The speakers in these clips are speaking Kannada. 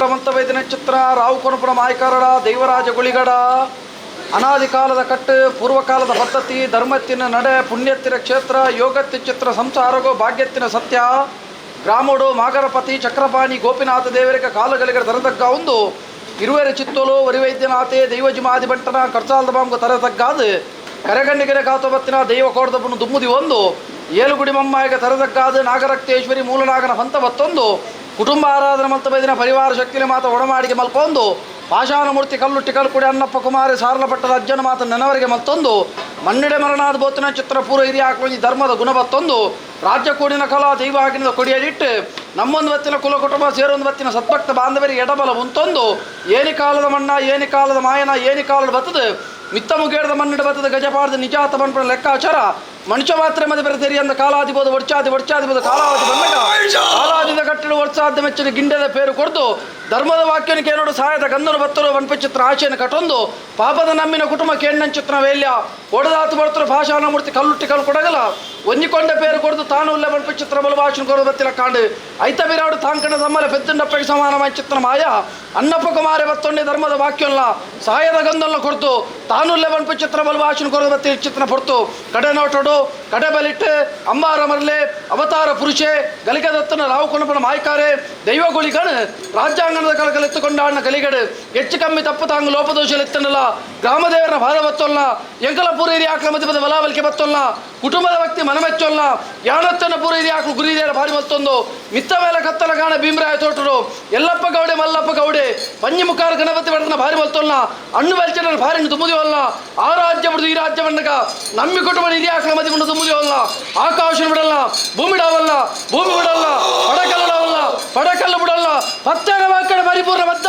ಮಂತವೈದ್ಯ ಚಿತ್ರ ರಾವು ಕೊನಪುರ ಮಾಯಕಾರಡ ದೈವರಾಜ ಗುಳಿಗಡ ಅನಾದಿ ಕಾಲದ ಕಟ್ಟು ಪೂರ್ವಕಾಲದ ಪದ್ಧತಿ ಧರ್ಮತ್ತಿನ ನಡೆ ಪುಣ್ಯತ್ತಿನ ಕ್ಷೇತ್ರ ಯೋಗತ್ತಿ ಚಿತ್ರ ಸಂಸಾರಗೋ ಭಾಗ್ಯತ್ತಿನ ಸತ್ಯ ಗ್ರಾಮೋಡು ಮಾಗರಪತಿ ಚಕ್ರಪಾಣಿ ಗೋಪಿನಾಥ ದೇವರಿಗೆ ಕಾಲಗಳಿಗರ ತರತಗ್ಗ ಒಂದು ಇರುವೆರ ಚಿತ್ತೋಲು ವರಿವೈದ್ಯನಾಥೆ ದೈವಜಿಮಾದಿ ಬಂಟನ ಕರ್ಸಾಲದ ಬಾಂಬು ತರತಗ್ಗಾದು ಕರೆಗಣ್ಣಿಗೆರೆ ಕಾತೊಬತ್ತಿನ ದೈವ ಕೋಡದಪ್ಪನು ದುಮ್ಮುದಿ ಒಂದು ಏಳುಗುಡಿ ಮಮ್ಮಾಯಿಗೆ ತರತಗ್ಗಾದು ನಾಗರಕ್ತೇಶ್ವರಿ ಮೂಲನಾಗನ ಹಂತ ಬತ್ತೊಂದು ಕುಟುಂಬ ಆರಾಧನೆ ಮಲ್ತಬೈದಿನ ಪರಿವಾರ ಶಕ್ತಿಲಿ ಮಾತ ಒಡಮಾಡಿಗೆ ಮಲ್ಪೊಂದು ಪಾಷಾಣ ಮೂರ್ತಿ ಕಲ್ಲುಟ್ಟಿ ಕಲ್ಕುಡಿ ಅನ್ನಪ್ಪ ಕುಮಾರಿ ಸಾರಲಪಟ್ಟದ ಅಜ್ಜನ ಮಾತ ನೆನವರಿಗೆ ಮತ್ತೊಂದು ಮಣ್ಣಿಡೆ ಮರಣಾದ ಬೋತಿನ ಚಿತ್ರ ಪೂರ್ವ ಹಿರಿಯ ಹಾಕಿ ಧರ್ಮದ ಗುಣ ಬತ್ತೊಂದು ರಾಜ್ಯ ಕೂಡಿನ ಕಲಾ ದೈವ ಹಾಕಿನ ಕೊಡಿಯಲಿಟ್ಟು ನಮ್ಮೊಂದು ಬತ್ತಿನ ಕುಲ ಕುಟುಂಬ ಸೇರೊಂದು ಬತ್ತಿನ ಸದ್ಭಕ್ತ ಬಾಂಧವರಿಗೆ ಎಡಬಲ ಉಂತೊಂದು ಏನಿ ಕಾಲದ ಮಣ್ಣ ಏನಿ ಕಾಲದ ಮಾಯನ ಏನಿ ಕಾಲದ ಬತ್ತದ ಮಿತ್ತ ಮುಗೇಡದ ಮಣ್ಣಿಡ ಬತ್ತದ ಗಜಪಾಡದ ನಿಜಾತ ಬನ್ಪಡ ಲೆಕ್ಕಾಚಾರ ಮನುಷ್ಯ ಮಾತ್ರ ಮದ ಬೆರೆತೆರಿ ಅಂದ ಕಾಲಾದಿಬೋದು ಒಡ್ಚಾದಿಬೋದು ಕಾಲಾವಧಿ ಬಂದಾಗ ಕಾಲಾದಿದ ಕಟ್ಟಲು ವರ್ಷಾದ ಮೆಚ್ಚಿನ ಗಿಂಡದ ಪೇರು ಕೊಡ್ದು ಧರ್ಮದ ವಾಕ್ಯನಿಗೆ ನೋಡು ಸಹಾಯದ ಗಂಧನು ಬತ್ತರು ವನ್ಪಚಿತ್ರ ಆಶೆಯನ್ನು ಕಟ್ಟೊಂದು ಪಾಪದ ನಮ್ಮಿನ ಕುಟುಂಬ ಕೇಣ್ಣಂಚಿತ್ರ ವೇಲ್ಯ ಒಡದಾತು ಬರ್ತರು ಭಾಷಾನ ಮೂರ್ತಿ ಕಲ್ಲುಟ್ಟಿ ಕಲ್ಲು ಕೊಡಗಲ ಒಂಜಿಕೊಂಡ ಪೇರು ಕೊಡ್ದು ತಾನು ಉಲ್ಲ ವನ್ಪಚಿತ್ರ ಬಲು ಭಾಷಣ ಕೊಡೋದು ಬತ್ತಿನ ಕಾಂಡು ಐತ ಬಿರಾಡು ತಾಂಕಣ ತಮ್ಮಲೆ ಪೆದ್ದುಂಡಪ್ಪಗೆ ಸಮಾನ ಚಿತ್ರ ಮಾಯ ಅನ್ನಪ್ಪ ಕುಮಾರಿ ಬತ್ತೊಂಡೆ ಧರ್ಮದ ವಾಕ್ಯಲ್ಲ ಸಹಾಯದ ಗಂಧನ ಕೊಡ್ತು ತಾನು ಉಲ್ಲ ವನ್ಪಚಿತ್ರ ಬಲು ಭಾಷಣ ಕೊಡೋದು ಬತ್ತಿನ ಚಿತ್ರ ಪೊರ್ತು ಕಡೆ ನೋಟೋಡು ಕಡೆ ಬಲಿಟ್ಟು ಅಂಬಾರ ಮರಲೆ ಅವತಾರ ಪುರುಷೆ ಗಲಿಗದತ್ತನ ರಾವು ಕೊನಪನ ಮಾಯ್ಕಾರೆ ದೈವಗುಳಿಗಣ್ ರಾಜ್ಯಾಂಗಣದ ಕಲಕಲೆತ್ತುಕೊಂಡ ಅಣ್ಣ ಗಲಿಗಡು ಹೆಚ್ಚು ಕಮ್ಮಿ ತಪ್ಪು ತಾಂಗ ಲೋಪದೋಷಲೆತ್ತನಲ್ಲ ಗ್ರಾಮದೇವರನ ಭಾರ ಬತ್ತೊಲ್ಲ ಎಂಕಲ ಪೂರ ಹಿರಿಯ ಆಕಳ ಮಧ್ಯದ ಬಲಾವಲಿಕೆ ಬತ್ತೊಲ್ಲ ಕುಟುಂಬದ ವ್ಯಕ್ತಿ ಮನಮೆಚ್ಚೊಲ್ಲ ಯಾಣತ್ತನ ಪೂರ ಹಿರಿಯ ಆಕಳು ಗುರಿದೇರ ಭಾರಿ ಬತ್ತೊಂದು ಮಿತ್ತ ಮೇಲೆ ಕತ್ತಲ ಕಾಣ ಭೀಮರಾಯ ತೋಟರು ಎಲ್ಲಪ್ಪ ಗೌಡೆ ಮಲ್ಲಪ್ಪ ಗೌಡೆ ಪಂಜಿ ಮುಖಾರ ಗಣಪತಿ ಬಡತನ ಭಾರಿ ಬತ್ತೊಲ್ಲ ಹಣ್ಣು ಬೆಲ್ಚನ ಭಾರಿ ತುಂಬುದಿವಲ್ಲ ಆ ರಾಜ್ಯ ಬಿಡುದು ಈ ರಾಜ್ಯ ಬಂಡಗ ನಮ್ಮಿ ಕುಟುಂಬ ಹಿರಿಯ ಆಕಳ ಮಧ್ಯ ಬಿಡು ತುಂಬುದಿವಲ್ಲ ಆಕಾಶ ಬಿಡಲ್ಲ ಭೂಮಿ ಡಾವಲ್ಲ ಭೂಮಿ ಬಿಡಲ್ಲ ಪಡಕಲ್ಲ ಡಾವಲ್ಲ ಪಡಕಲ್ಲು ಬಿಡಲ್ಲ ಪತ್ತನ ವಾಕಡ ಪರಿಪೂರ್ಣ ಬದ್ಧ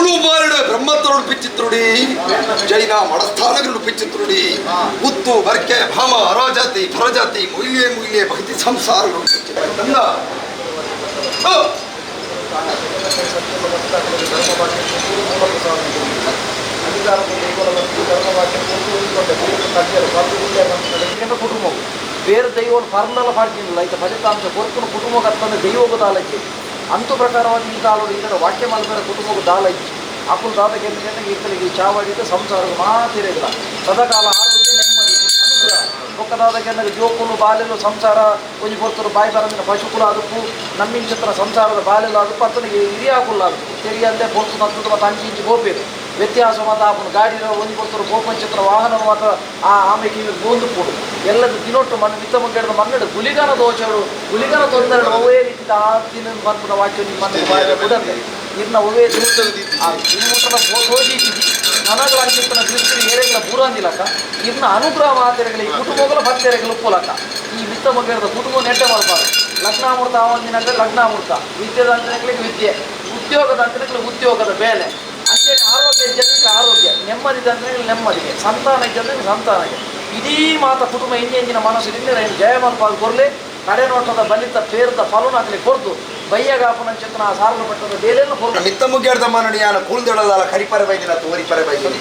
ತುಳುಬಾರಡು ಬ್ರಹ್ಮತೋಡು ಪಿಚ್ಚಿತ್ರುಡಿ ಜೈನ ಮಡಸ್ಥಾನಗಳು ಪಿಚ್ಚಿತ್ರುಡಿ ಉತ್ತು ಬರ್ಕೆ ಭಾಮ ಅರಾಜಾತಿ ಪರಜಾತಿ ಮುಯ್ಯೆ ಭಕ್ತಿ ಸಂಸಾರಗಳು ಪಿಚ್ಚಿತ್ತ కుటుంబం వేరు దైవం పర్ణల పాటించాలి అయితే ఫలితాంశ కొడుకును కుటుంబం అట్లనే దైవకు దాలచ్చి అంతు ప్రకారವಾದ ಈ ಕಾಲದ ಈ ಕಡೆ ವಾಕ್ಯ ಮಲ್ಪರ ಕುಟುಂಬಕ್ಕೆ ದಾಲಚ್ಚಿ ಅಪ್ಪನ ದಾದಕ್ಕೆ ఎందుకంటే ಇತ್ತಲಿಗೆ ಚಾವಾಡಿದ್ದು ಸಂಸಾರದ ಮಾತಿರಗಿಲ್ಲ ಸದಾಕಾಲ ಆರೋಗ್ಯ ನೆಮ್ಮದಿ ಅನುಗ್ರಹ ಒಕ್ಕ ದಾದಕ್ಕೆ ಜೋಕುಲು ಬಾಲೆಲು ಸಂಸಾರ ಒಂಜಿ ಕೊಡ್ತರು ಬಾಯಿ ಬರಂದಿನ ಪಶುಕುಲ ಅದಕ್ಕೂ ನಮ್ಮಿನ ಚಿತ್ರ ಸಂಸಾರದ ಬಾಲೆಲು ಅದಕ್ಕೂ ಅತ್ತನಿಗೆ ಹಿರಿಯಾಕುಲ್ಲ ಅದಕ್ಕೂ ತೆರಿಯಂದೆ ಪೊರ್ತು ನತ್ತದು ಮತ್ತು ಅಂಚಿ ಇಂಚಿ ಗೋಪೇರು ವ್ಯತ್ಯಾಸ ಮತ್ತು ಆಪನ ಗಾಡಿನ ಒಂದು ಕೊಡ್ತಾರೆ ಗೋಪನ ಚಿತ್ರ ವಾಹನ ಮತ್ತು ಆಮೆಗೆ ಗೋಂದು ಕೊಡು ಎಲ್ಲದು ದಿನೊಟ್ಟು ಮಣ್ಣು ಮಿತ್ತ ಮುಗ್ಗೆಡ್ದ ಮಣ್ಣು ಗುಲಿಗನ ದೋಷಗಳು ಗುಲಿಗನ ತೊಂದರೆ ಒವೇ ರೀತಿ ಆ ದಿನ ಬಂದ ವಾಕ್ಯ ನಿಮ್ಮ ಮಣ್ಣು ಬಿಡಂತೆ ಇನ್ನ ಒವೇ ದಿನಮೂಟದ ಹೋಗಿದ್ದೀವಿ ನನಗಳ ಅಂಚಿತ್ತನ ದೃಷ್ಟಿ ಏರೆಗಳ ಬೂರಂದಿಲ್ಲಕ್ಕ ಇನ್ನ ಅನುಗ್ರಹ ಮಾತೆರೆಗಳ ಈ ಕುಟುಂಬಗಳ ಭತ್ತೆರೆಗಳು ಉಪ್ಪುಲಕ್ಕ ಈ ಮಿತ್ತ ಮುಗ್ಗೆಡ್ದ ಕುಟುಂಬ ನೆಟ್ಟೆ ಮಾಡಬಾರ್ದು ಲಗ್ನಾಮೃತ ಆವಂದಿನಾಗ ಲಗ್ನಾಮೃತ ವಿದ್ಯೆದ ಅಂಜನಗಳಿಗೆ ವಿದ್ಯೆ ಉದ್ಯೋಗದ ಅಂಜನಗಳಿಗೆ ಉದ್ಯೋಗದ ಬೇಲೆ ಅಂತೇಳಿ ಆರೋಗ್ಯ ಜನರಿಗೆ ಆರೋಗ್ಯ ನೆಮ್ಮದಿ ಜನರಿಗೆ ನೆಮ್ಮದಿಗೆ ಸಂತಾನ ಜನರಿಗೆ ಸಂತಾನಕ್ಕೆ ಇಡೀ ಮಾತ ಕುಟುಂಬ ಇಂಜಿನ ಮನಸ್ಸು ಇನ್ನೇನು ಜಯಮಲ್ಪಾಲ್ ಕೊರಲಿ ಕಡೆ ನೋಟದ ಬಲಿತ ಪೇರದ ಫಲನಾಗಲಿ ಕೊಡ್ದು ಬಯ್ಯಗಾಪನ ಚಿತ್ರ ಸಾರಲು ಪಟ್ಟದ ಬೇಲೆಯನ್ನು ಕೊಡ್ದು ಮಿತ್ತ ಮುಗ್ಗೆಡ್ದ ಮನಡಿ ಯಾನ ಕೂಳ್ದೊಳದಾಲ ಕರಿಪರ ಬೈದಿನ ತೋರಿಪರ ಬೈದಿನ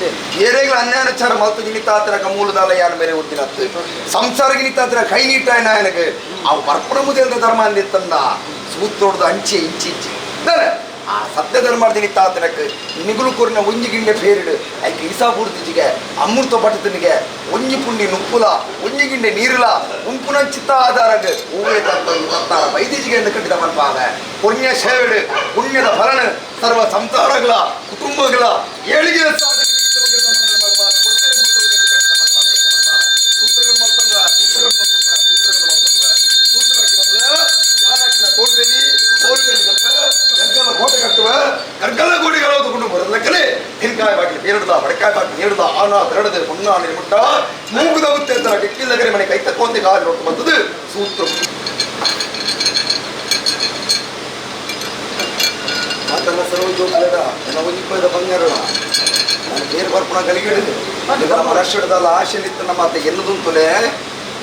ಏರೆಗಳ ಅನ್ಯಾನಚಾರ ಮಲ್ತು ಗಿಣಿತಾತನಕ ಮೂಲದಾಲ ಯಾನ ಬೇರೆ ಉದ್ದಿನತ್ತು ಸಂಸಾರ ಗಿಣಿತಾತರ ಕೈ ನೀಟ ನನಗೆ ಅವು ಬರ್ಪಣ ಮುದೇಲ್ದ ಧರ್ಮ ಅಂದಿತ್ತಂದ ಸೂತ್ರೊಡ್ದು ಅಂಚೆ ಇಂಚಿ ಇಂಚಿ ಆ ಸತ್ಯ ಧರ್ಮಾರ್ದಿನಿ ತಾತನಕ್ಕೆ ನಿಗುಲು ಕೊರಿನ ಒಂಜಿ ಗಿಂಡೆ ಫೇರಿಡು ಐಕೆ ಇಸಾ ಬೂರ್ದಿಜಿಗೆ ಅಮೃತ ಪಟ್ಟತನಿಗೆ ಒಂಜಿ ಪುಂಡಿ ನುಪ್ಪುಲ ಒಂಜಿ ಗಿಂಡೆ ನೀರುಲ ಉಂಪುನ ಚಿತ್ತ ಆಧಾರಗೆ ಹೂವೇ ತತ್ತಾರ ವೈದಿಜಿಗೆ ಎಂದು ಕಟ್ಟಿದ ಮಲ್ಪಾಗ ಪುಣ್ಯ ಸೇವೆಡು ಪುಣ್ಯದ ಫಲನ ಸರ್ವ ಸಂಸಾರಗಳ ಕುಟುಂಬಗಳ ಏಳಿಗೆ ಕರ್ಗಲ್ಲ ಗೋಡಿಗಳು ತಗೊಂಡು ಬರಲಕ್ಕಲೇ ಹಿರಿಕಾಯ ಬಾಗಿಲು ಬೇರುದ ಬಡಕಾಯ ಬಾಗಿಲು ಬೇರುದ ಆನ ಬೆರಡದೆ ಮುನ್ನ ನಿರ್ಮುಟ್ಟ ಮೂಗುದ ಉತ್ತರ ಗೆಕ್ಕಿಲ್ಲಗರೆ ಮನೆ ಕೈ ತಕ್ಕೊಂದೆ ಕಾಲು ನೋಟ್ಟು ಬಂದದು ಸೂತ್ರ ಮಾತನ್ನ ಸರ್ವ ಜೋಗ್ಲದ ನನ್ನ ಒಂಜಿಪ್ಪದ ಬಂಗಾರ ನಾನು ಬೇರೆ ಬರ್ಪಣ ಗಲಿಗಿಡಿದೆ ನಮ್ಮ ರಾಷ್ಟ್ರದಲ್ಲ ಆಶೆಲಿತ್ತ ನಮ್ಮ ಮಾತೆ ಎನ್ನದುಂತಲೇ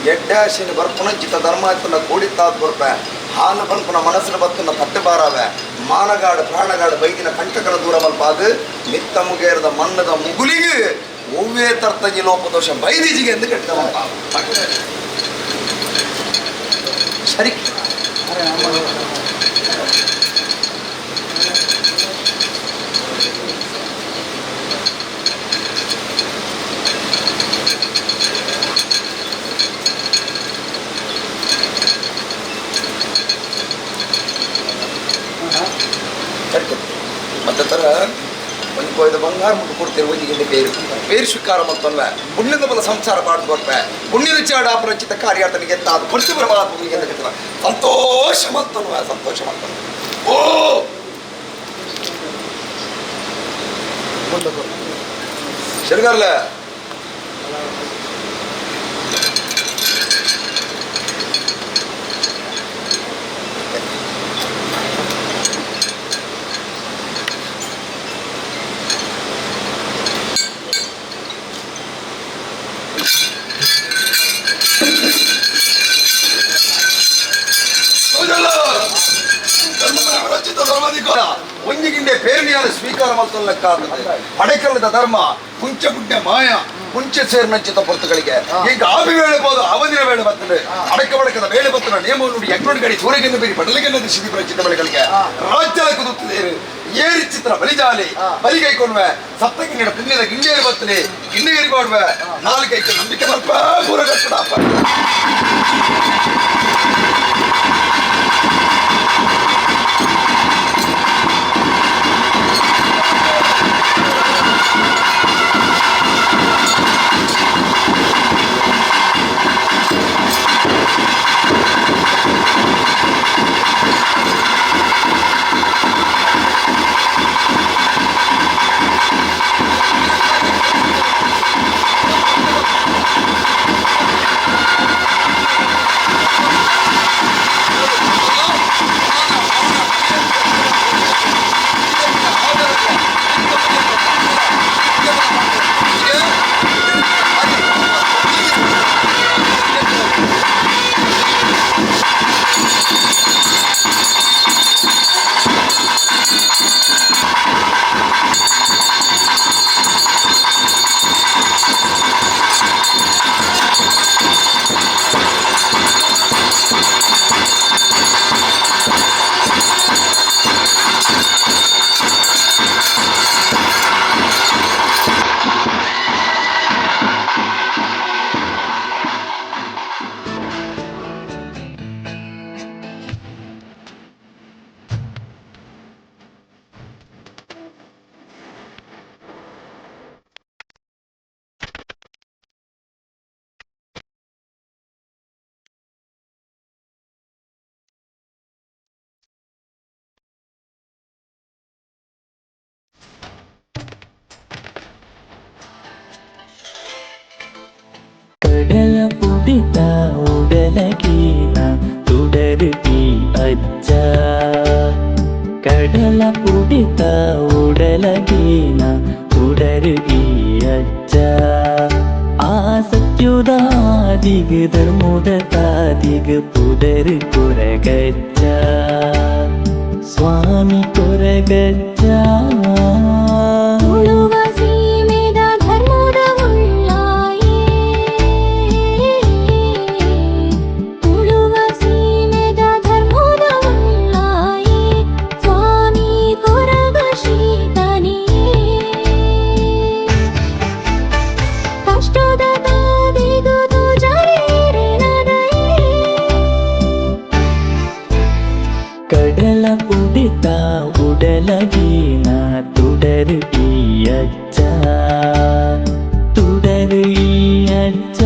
ಎಡ್ಡೆ ಆಶೆನ ಬರ್ಪಣ ಚಿತ್ತ ಧರ್ಮ ಆಯ್ತನ ಕೋಡಿತ್ತಾದ ಬರ್ಪೆ ಹಾಲು ಬಂಪನ ಮನಸ್ಸಿನ ಬತ್ತನ ತಟ್ಟೆಬಾರವೆ ಮಾನಗಾಡು ಪ್ರಾಣಗಾಡು ಬೈದಿನ ಕಂಟಕನ ದೂರ ಮಲ್ಪಾದು ಮಿತ್ತ ಮುಗೇರದ ಮಣ್ಣದ ಮುಗುಲಿಗೆ ಒವ್ವೇ ತರ್ತಜಿ ಲೋಪದೋಷ ಬೈದಿಜಿಗೆ ಎಂದು ಕೆಟ್ಟ ಸರಿ ಮತ್ತೆ ತರ ಒಂದು ಕೊಯ್ದ ಬಂಗಾರ ಮುಟ್ಟು ಕೊಡ್ತೇವೆ ಒಂದಿಗೆ ಬೇರು ಸ್ವೀಕಾರ ಮಾಡ್ತಲ್ವ ಪುಣ್ಯದ ಬಲ ಸಂಸಾರ ಪಾಡ್ದು ಕೊಡ್ಪೆ ಪುಣ್ಯದ ಚಾಡ ಅಪರಿಚಿತ ಕಾರ್ಯಾತನಿಗೆ ತಾದು ಪಡಿಸಿ ಬರಬಾರ್ದು ಎಂದು ಕಟ್ಟವ ಸಂತೋಷ ಮಾಡ್ತಲ್ವ ಸಂತೋಷ ಮಾಡ್ತಾನೆ ಓ ಶರ್ಗಾರ್ಲ ಒಂಜಿಗಿಂಡೆ ಪೇರ್ಣಿಯಾದ ಸ್ವೀಕಾರ ಮಾಡ್ತಲ್ಲಕ್ಕ ಪಡೆಕಲ್ಲದ ಧರ್ಮ ಕುಂಚ ಪುಣ್ಯ ಮಾಯ ಕುಂಚ ಸೇರ್ನಂಚಿತ ಪೊರ್ತುಗಳಿಗೆ ಈಗ ಆಬಿ ವೇಳೆ ಬೋದು ಅವಧಿನ ವೇಳೆ ಬರ್ತದೆ ಅಡಕ ಬಡಕದ ವೇಳೆ ಬರ್ತನ ನೇಮ ನುಡಿ ಎಕ್ಕಡಿ ಗಡಿ ಸೂರ್ಯಗೆಂದು ಬೇರಿ ಬಡಲಿಗೆಂದು ಸಿದ್ಧಿ ಪರಿಚಿತ ಬಳಿಗಳಿಗೆ ರಾಜ್ಯ ಕುದುತ್ತೇರು ಏರಿ ಚಿತ್ರ ಬಲಿಜಾಲಿ ಬಲಿಗೈಕೊಂಡ್ವೆ ಸಪ್ತಗಿಂಗಡ ಪುಣ್ಯದ ಗಿಂಡೇರಿ ಬರ್ತದೆ ಗಿಂಡೇರಿ ಮಾಡುವೆ ನಾಲ್ಕೈಕೆ ನಂಬಿಕೆ ಸ್ವಲ್ಪ ಪೂರಗಟ್ಟಡಪ್ಪ ಕಡಲ ಪುಡಿತ ಉಡಲಗೀನ ತುಡರು ಈ ಅಜ್ಜ. ಕಡಲ ಪುಡಿತ ಉಡಲಗೀನ ತುಡರು ಈ ಅಜ್ಜ. ಆ ಸತ್ಯುದಾದಿಗ ಧರ್ಮದ ತಾದಿಗ ಪುಡರು ಕೊರಗಜ್ಜ. ಸ್ವಾಮಿ ಕೊರಗಜ್ಜ. ಉಳುವ ಸೀಮೆದ ಧರ್ಮದ ಉಳ್ಳಾಯೇ. ಉಳುವ ಸೀಮೆದ ಧರ್ಮದ ಉಳ್ಳಾಯೇ. ಸ್ವಾಮಿ ಕೊರಗ ಶ್ರೀತನಿಯೇ. ಕಷ್ಟದ ತಾದಿಗು ತುಜರೇರೆನದಯೇ. ಕಡಲ ಪುಡಿತ ಉಡಲಗೀನ ತುಡರು ಈ ಅಜ್ಜ. ತುಡರು ಈ ಅಜ್ಜ.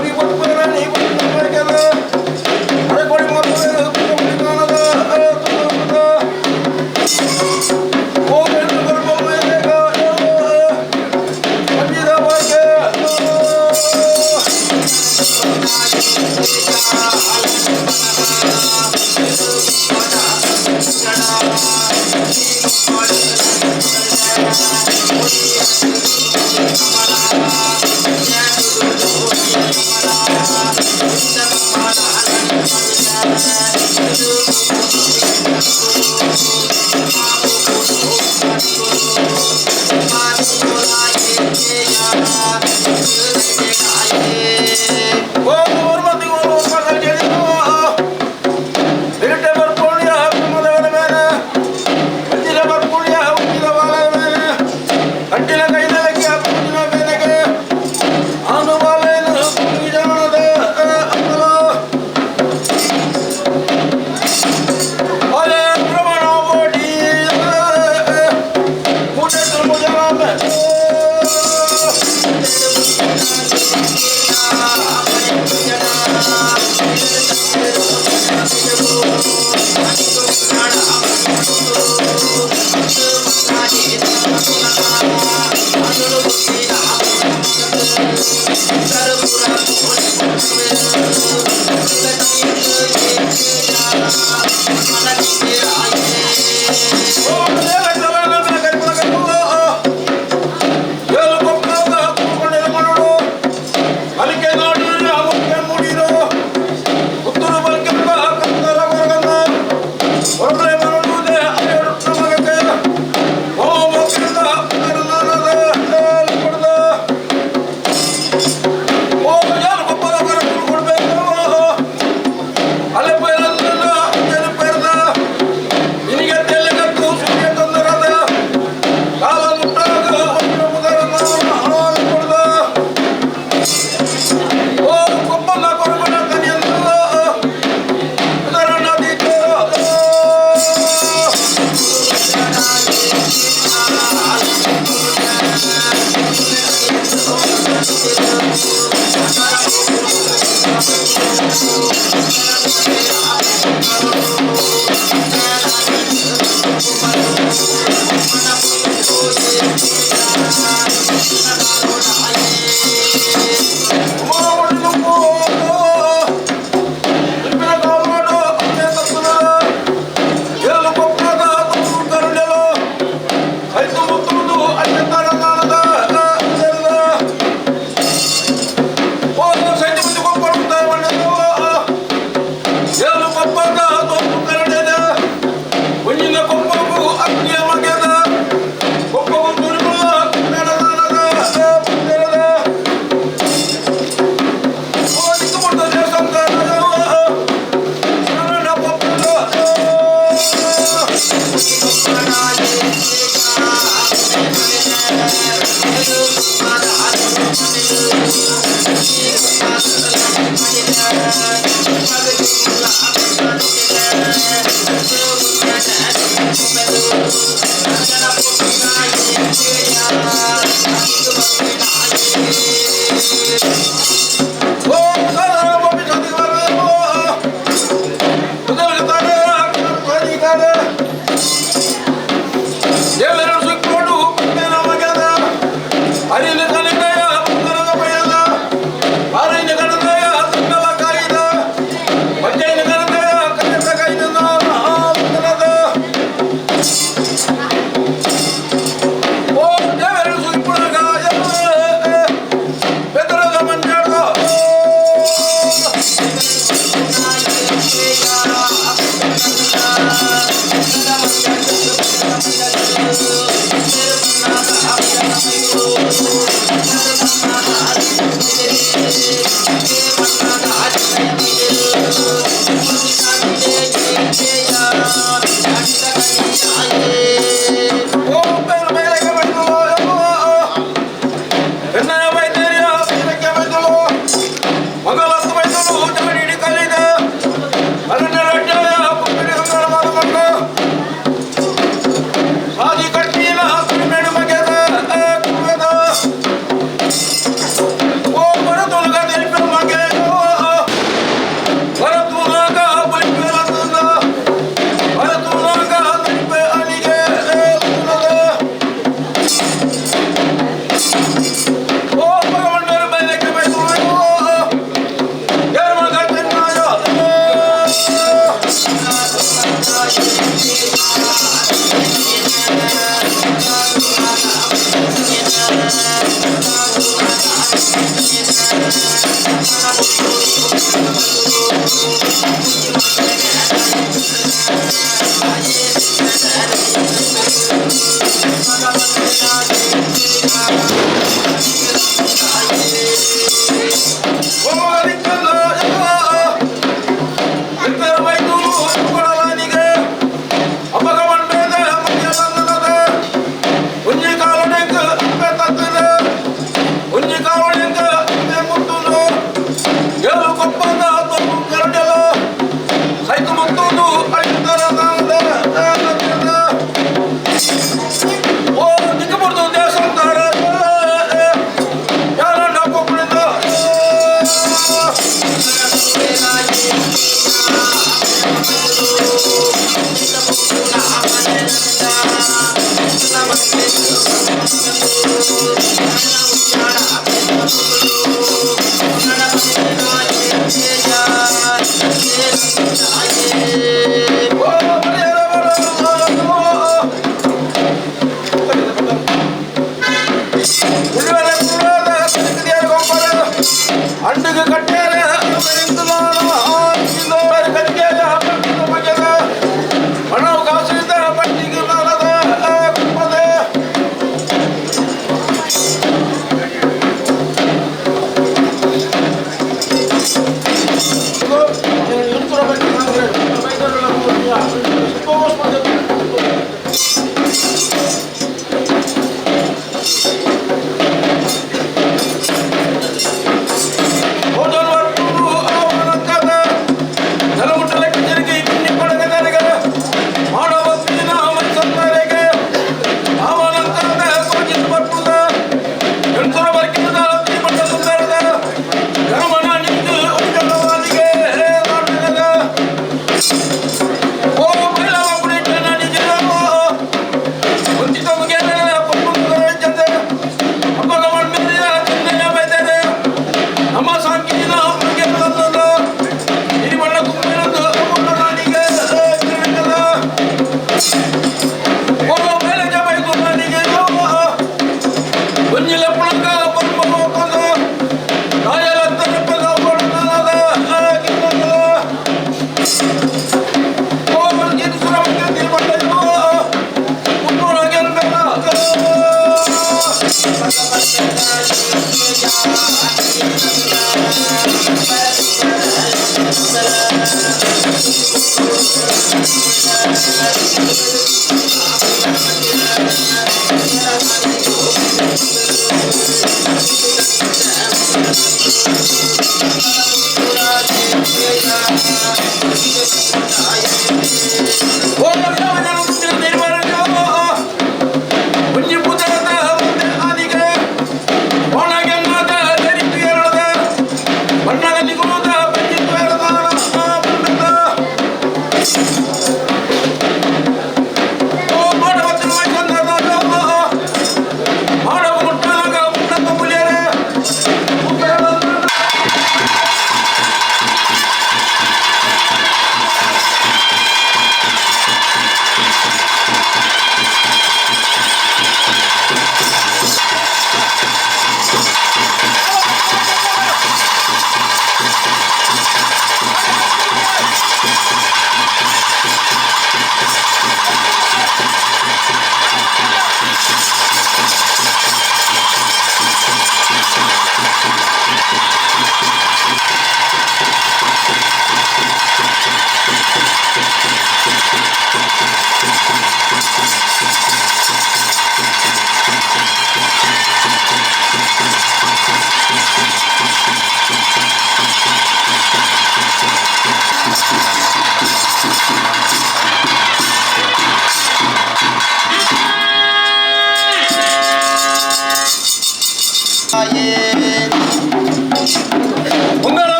ಕೊಡಿ ಕೊಟ್ಟು ನೀ ಕೊಟ್ಟಿಲ್ಲ ಅರೆ ಕೊಡಿ ಮಕ್ಕಳು ಕಾಣದ ಹೋಗಿ ಬರ್ಬೋದು ಅಜ್ಜಿದ ಬಗ್ಗೆ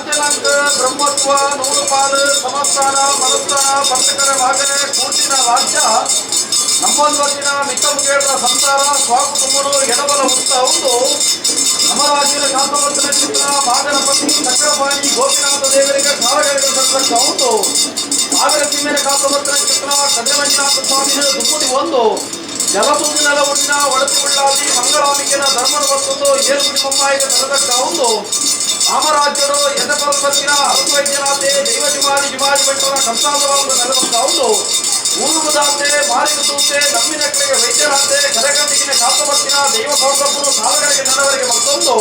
ಶಾಂತಿನಾಂಕ ಬ್ರಹ್ಮತ್ವ ನೂರುಪಾದ ಸಮಸ್ಥಾನ ಮನಸ್ಥಾನ ಪಂಚಕರ ಭಾಗನೆ ಕೂಟಿನ ರಾಜ್ಯ ನಮ್ಮೊಂದಿನ ಮಿಕ್ಕ ಮುಗೇಳದ ಸಂಸಾರ ಸ್ವಕುಟುಂಬರು ಎಡಬಲ ಉತ್ತ ಒಂದು ನಮ್ಮ ರಾಜ್ಯದ ಶಾಂತವರ್ತನ ಚಿತ್ರ ಭಾಗನಪತಿ ಚಕ್ರಪಾಣಿ ಗೋಪಿನಾಥ ದೇವರಿಗೆ ಕಾಲಗಳಿಗೆ ಸಂದರ್ಭ ಒಂದು ಸಾವಿರ ತಿಮ್ಮಿನ ಕಾಂತವರ್ತನ ಚಿತ್ರ ಕದ್ರಮಂಜನಾಥ ಸ್ವಾಮಿ ದುಮ್ಮುದಿ ಒಂದು ಜಲತೂಗಿ ನೆಲ ಉಣ್ಣ ಒಳತಿ ಉಳ್ಳಾದಿ ಮಂಗಳಾಂಬಿಕೆನ ಧರ್ಮದ ಮತ್ತೊಂದು ಏರುಗುಡಿ ಬೊಮ್ಮಾಯಿಗೆ ತರದಕ್ಕ ಒಂದು ರಾಮರಾಜ್ಯರು ಯಥಪರಪತ್ತಿನ ಅರಸು ವೈದ್ಯನಾಥೆ ದೈವ ಜಿಮಾದಿ ಜಿಮಾದಿ ಬೆಟ್ಟನ ಕಂಸಾಂತವಾದ ನೆಲಬಕ್ಕ ಒಂದು ಊರುಗುದಾತೆ ಮಾರಿಗುತ್ತೂತೆ ನಮ್ಮಿನ ಕಡೆಗೆ ವೈದ್ಯನಾಥೆ ಕರೆಗಂಡಿಗಿನ ಕಾಂತವರ್ತಿನ ದೈವ ಸೌರಭ್ಯರು ಕಾಲಗಳಿಗೆ ನೆಲವರಿಗೆ ಮತ್ತೊಂದು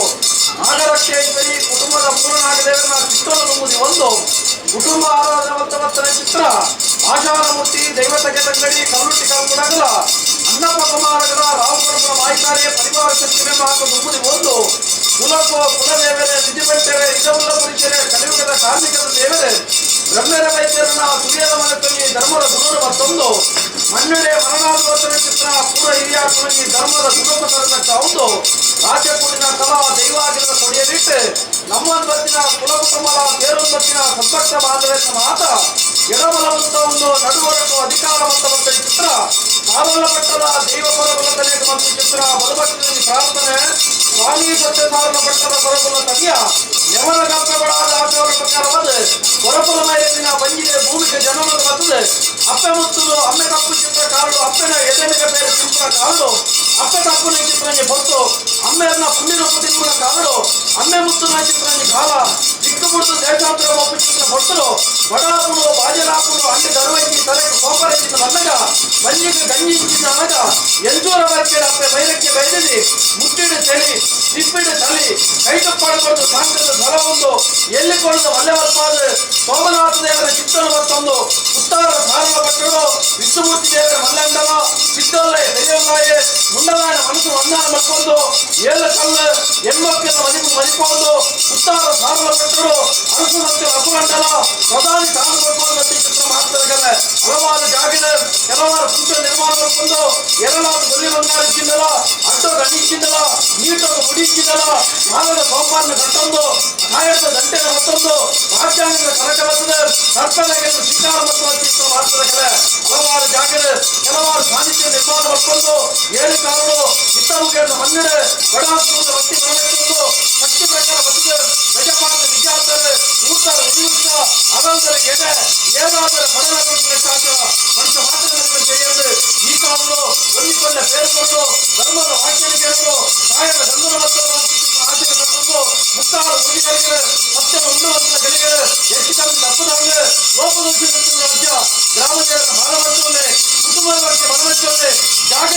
ನಾಗರಕ್ಷೇಶ್ವರಿ ಕುಟುಂಬದ ಪೂರ್ಣನಾಗದೇವನ ಚಿತ್ತೋನ ತುಂಬುದಿ ಒಂದು ಕುಟುಂಬ ಆರಾಧನವಂತವರ್ತನ ಚಿತ್ರ ಆಶಾನಮೂರ್ತಿ ದೈವತಗೆ ತಂಗಡಿ ಕಲ್ಲುಟ್ಟಿ ಕಾಲ್ಗುಡಗಲ ಅನ್ನಪ್ಪ ಕುಮಾರಗಲ ರಾಮಪುರಪುರ ಮಾಯಿಕಾರಿಯ ಪರಿವಾರ ಶಕ್ತಿ ಮಾತು ತುಂಬುದಿ ಒಂದು ಕುಲದೇವರೇ ನಿಧಿಬೆಟ್ಟರೆ ಇದವುಲ್ಲ ಪುರುಷರೇ ಕಲಿಯುಗದ ಕಾರ್ಮಿಕದ ದೇವರೇ ಬ್ರಹ್ಮರ ವೈದ್ಯರನ್ನ ಸುರಿಯದ ಮನತಲ್ಲಿ ಧರ್ಮದ ಗುರುರು ಮತ್ತೊಂದು ಮಣ್ಣೆಡೆ ಮರಣಾಧಿವರ್ತನ ಚಿತ್ರ ಪೂರ ಹಿರಿಯ ಕುಲಗಿ ಧರ್ಮದ ಸುಲಭ ತರತಕ್ಕ ಒಂದು ರಾಜ್ಯಕೂಡಿನ ಕಲಾ ದೈವಾಗಿರದ ಕೊಡಿಯಲಿಟ್ಟು ನಮ್ಮೊಂದತ್ತಿನ ಕುಲಕುಟುಂಬಲ ತೇರೊಂದತ್ತಿನ ಸಂಪರ್ಕ ಬಾಂಧವ್ಯದ ಮಾತ ಎಡಬಲವಂತ ಒಂದು ನಡುವರಕು ಅಧಿಕಾರವಂತವಂತ ಚಿತ್ರ ಸಾಲಲ್ಲ ಪಟ್ಟದ ದೈವ ಪರಗುಲತನೇ ಮತ್ತು ಚಿತ್ರ ಬಲಭಕ್ತಿಯಲ್ಲಿ ಪ್ರಾರ್ಥನೆ ಸ್ವಾಮಿ ಸತ್ಯ ಸಾರಲ ಪಟ್ಟದ ಕೊರಕುಲ ತನಿಯ ಯವನ ಗಂಪಗಳಾದ ಆಚರಣೆ ಪ್ರಕಾರವಾದ ಕೊರಕುಲ ಮೇಲಿನ ಬಂಜಿಗೆ ಭೂಮಿಗೆ ಜನನದ ಬರ್ತದೆ ಅಪ್ಪೆ ಮುತ್ತುದು ಅಮ್ಮೆ ಕಪ್ಪು ಚಿತ್ರ ಕಾರಡು ಅಪ್ಪನ ಎದೆನಿಗೆ ಬೇರೆ ಚಿತ್ರ ಕಾರಡು ಅಪ್ಪೆ ಕಪ್ಪುನ ಚಿತ್ರಕ್ಕೆ ಬಂತು ಅಮ್ಮೆಯನ್ನ ಪುಣ್ಯನ ಪುಟಿನ ಕಾರಡು ಅಮ್ಮೆ ಮುತ್ತುನ ಚಿತ್ರಕ್ಕೆ ಕಾಲ ದಿಕ್ಕು ಬಿಡ್ತು ದೇಶಾಂತರ ಒಪ್ಪು ಚಿತ್ರ ಕೊಟ್ಟರು ಬಡಾಪುಡು ಬಾಜಲಾಪುಡು ಅಂಡಿ ದರ್ವೈಕಿ ತಲೆಗೆ ಕೋಪರೆಚ್ಚಿನ ಮನ್ನಗ ಬಂಜಿಗೆ ಗಂಜಿ ಇಂಚಿನ ಅನಗ ಎಂಜೂರ ವರ್ಕೆ ಅಪ್ಪೆ ಬೈರಕ್ಕೆ ಬೈದಿದೆ ಮುಟ್ಟಿಡ ಚಳಿ ಸಿಪ್ಪಿಡ ಚಳಿ ಕೈಟು ಪಡ್ಕೊಂಡು ಸಾಂಕದ ಧರ ಒಂದು ಎಲ್ಲಿ ಕೊಡದು ಮಲ್ಯವರ್ಪಾದ ಸೋಮನಾಥ ದೇವರ ಚಿತ್ತನ ಮತ್ತೊಂದು ಉತ್ತಾರ ಸಾರಲ ಪಟ್ಟರು ವಿಷ್ಣುಮೂರ್ತಿ ದೇವರ ಮಲ್ಲಂಡಲ ಸಿದ್ದೊಲ್ಲೆ ದೈವಲ್ಲಾಯೆ ಮುಂಡದಾನ ಮನಸ್ಸು ವಂದನ ಮತ್ತೊಂದು ಏಳು ಕಲ್ಲು ಹೆಣ್ಮಕ್ಕಿನ ಮದಿಪೊಂದು ಉತ್ತಾರ ಸಾರಲ ಪಟ್ಟರು ಅರಸನಂತೆ ಅಪುರಂಡಲ ಪ್ರಧಾನಿ ಕಾಲು ಕೊಟ್ಟು ಚಿತ್ರ ಮಾಡ್ತಾರೆ ಹಲವಾರು ಜಾಗದ ಕೆಲವಾರು ಪುಂಚ ನಿರ್ಮಾಣ ಮಾಡ್ಕೊಂಡು ಎರಡಾರು ಬಲ್ಲಿ ಬಂಗಾರ ಇಚ್ಚಿಂದಲ ಅಡ್ಡೋ ಗಣ್ಣಿಚ್ಚಿಂದಲ ನೀಟೋಗ ಮುಡಿಚ್ಚಿಂದಲ ಮಾಲದ ಸೋಪಾನ ಕಟ್ಟೊಂದು ಕಾಯದ ದಂಟೆನ ಮತ್ತೊಂದು ರಾಜ್ಯಾಂಗದ ಕನಕ ಬರ್ತದೆ ಸರ್ಪದಗೆ ಶಿಕಾರ ಮತ್ತು ಚಿತ್ರ ಮಾಡ್ತಾರೆ ಹಲವಾರು ಜಾಗದ ಕೆಲವಾರು ಸಾಹಿತ್ಯ ನಿರ್ಮಾಣ ಮಾಡ್ಕೊಂಡು ಏಳು ಕಾರಣ ಇತ್ತವುಗಳ ಮನ್ನಡೆ ಬಡಾಪುರದ ಭಕ್ತಿ ಮಾಡಬೇಕು ಶಕ್ತಿ ಪ್ರಕಾರ ಬರ್ತದೆ ಗಜಪಾತ ವಿಚಾರದಲ್ಲಿ ನೂತನ ವಿನಿಯುಕ್ತ ಅನಂತರ ಎಡೆ ಏನಾದರೂ ಪಡಲಗಳನ್ನು ಸಾಧ್ಯ ಮನುಷ್ಯ ಮಾತ್ರ செய்யறது ಈ ಕಾಲಗಳು ಹೊಂದಿಕೊಂಡ ಸೇರಿಕೊಂಡು ಧರ್ಮದ ವಾಕ್ಯನ ಕೇಳಲು ಸಾಯದ ಗಂಧನ ಮತ್ತು ಆಚರಣೆ ಕಟ್ಟಲು ಮುಕ್ತಾರ ಮುಗಿಗಳಿಗೆ ಸತ್ಯ ಉಣ್ಣುವಂತ ಗಳಿಗೆ ಎಷ್ಟು ಕಾಲ ತಪ್ಪದಂಗ ಲೋಪದೋಷ ರಾಜ್ಯ ಗ್ರಾಮ ದೇವರ ಭಾರವತ್ತವನ್ನೇ ಕುಟುಂಬದ ಬಗ್ಗೆ ಮನವಚ್ಚವನ್ನೇ ಜಾಗ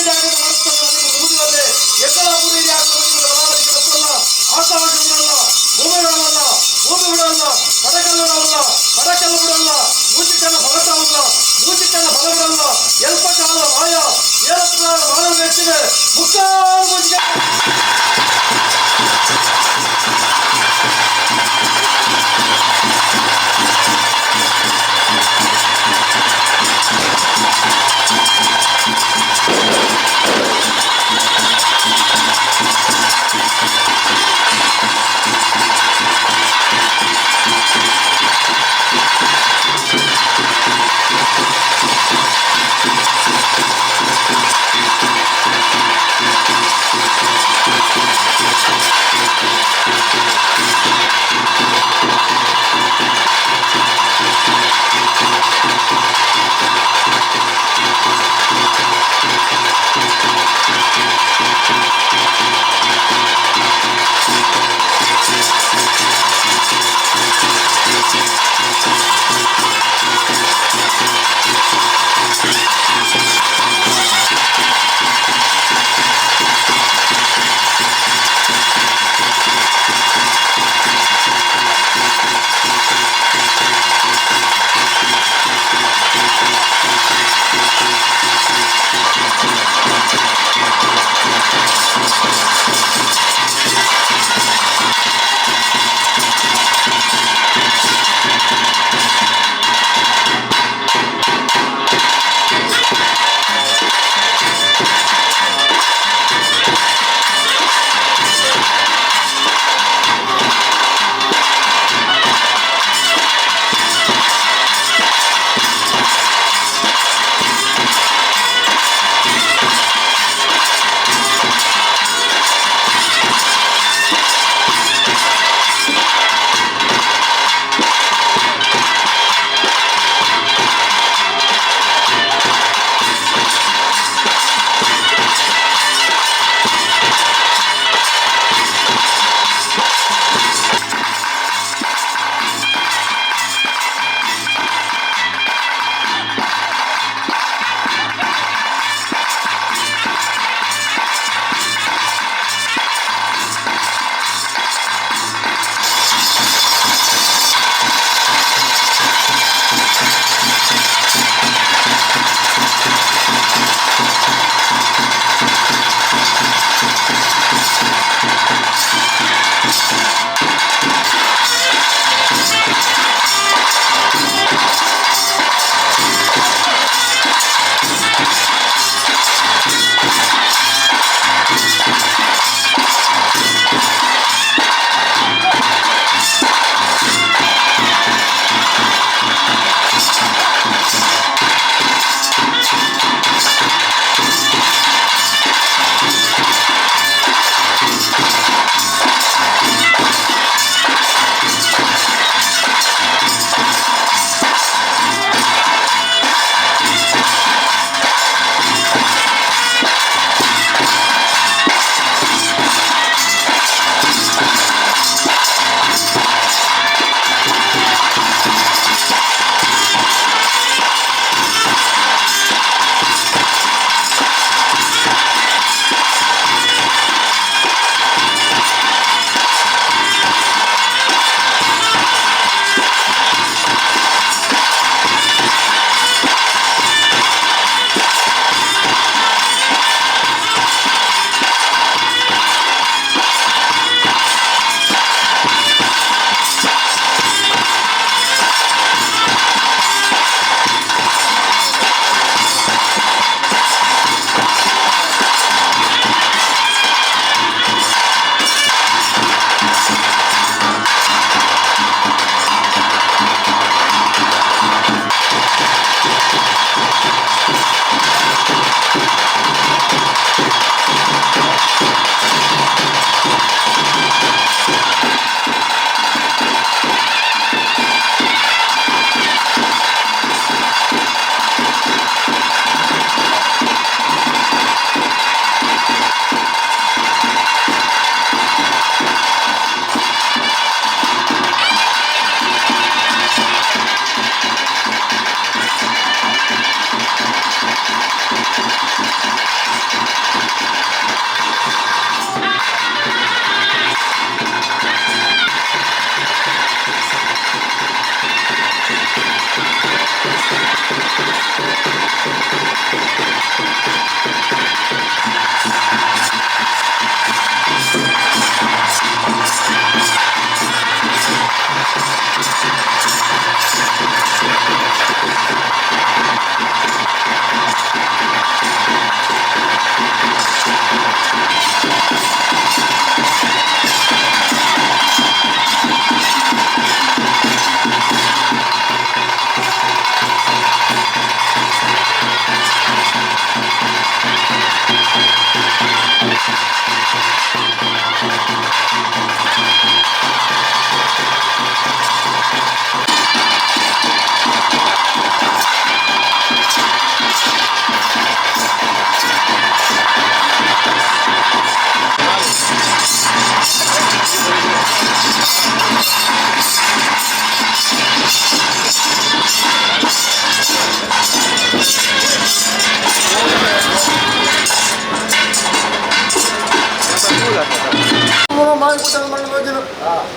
ಬೊಮ್ಮಾಯಿ ಕೂಟದ ಮಣ್ಣು ತೋಜರು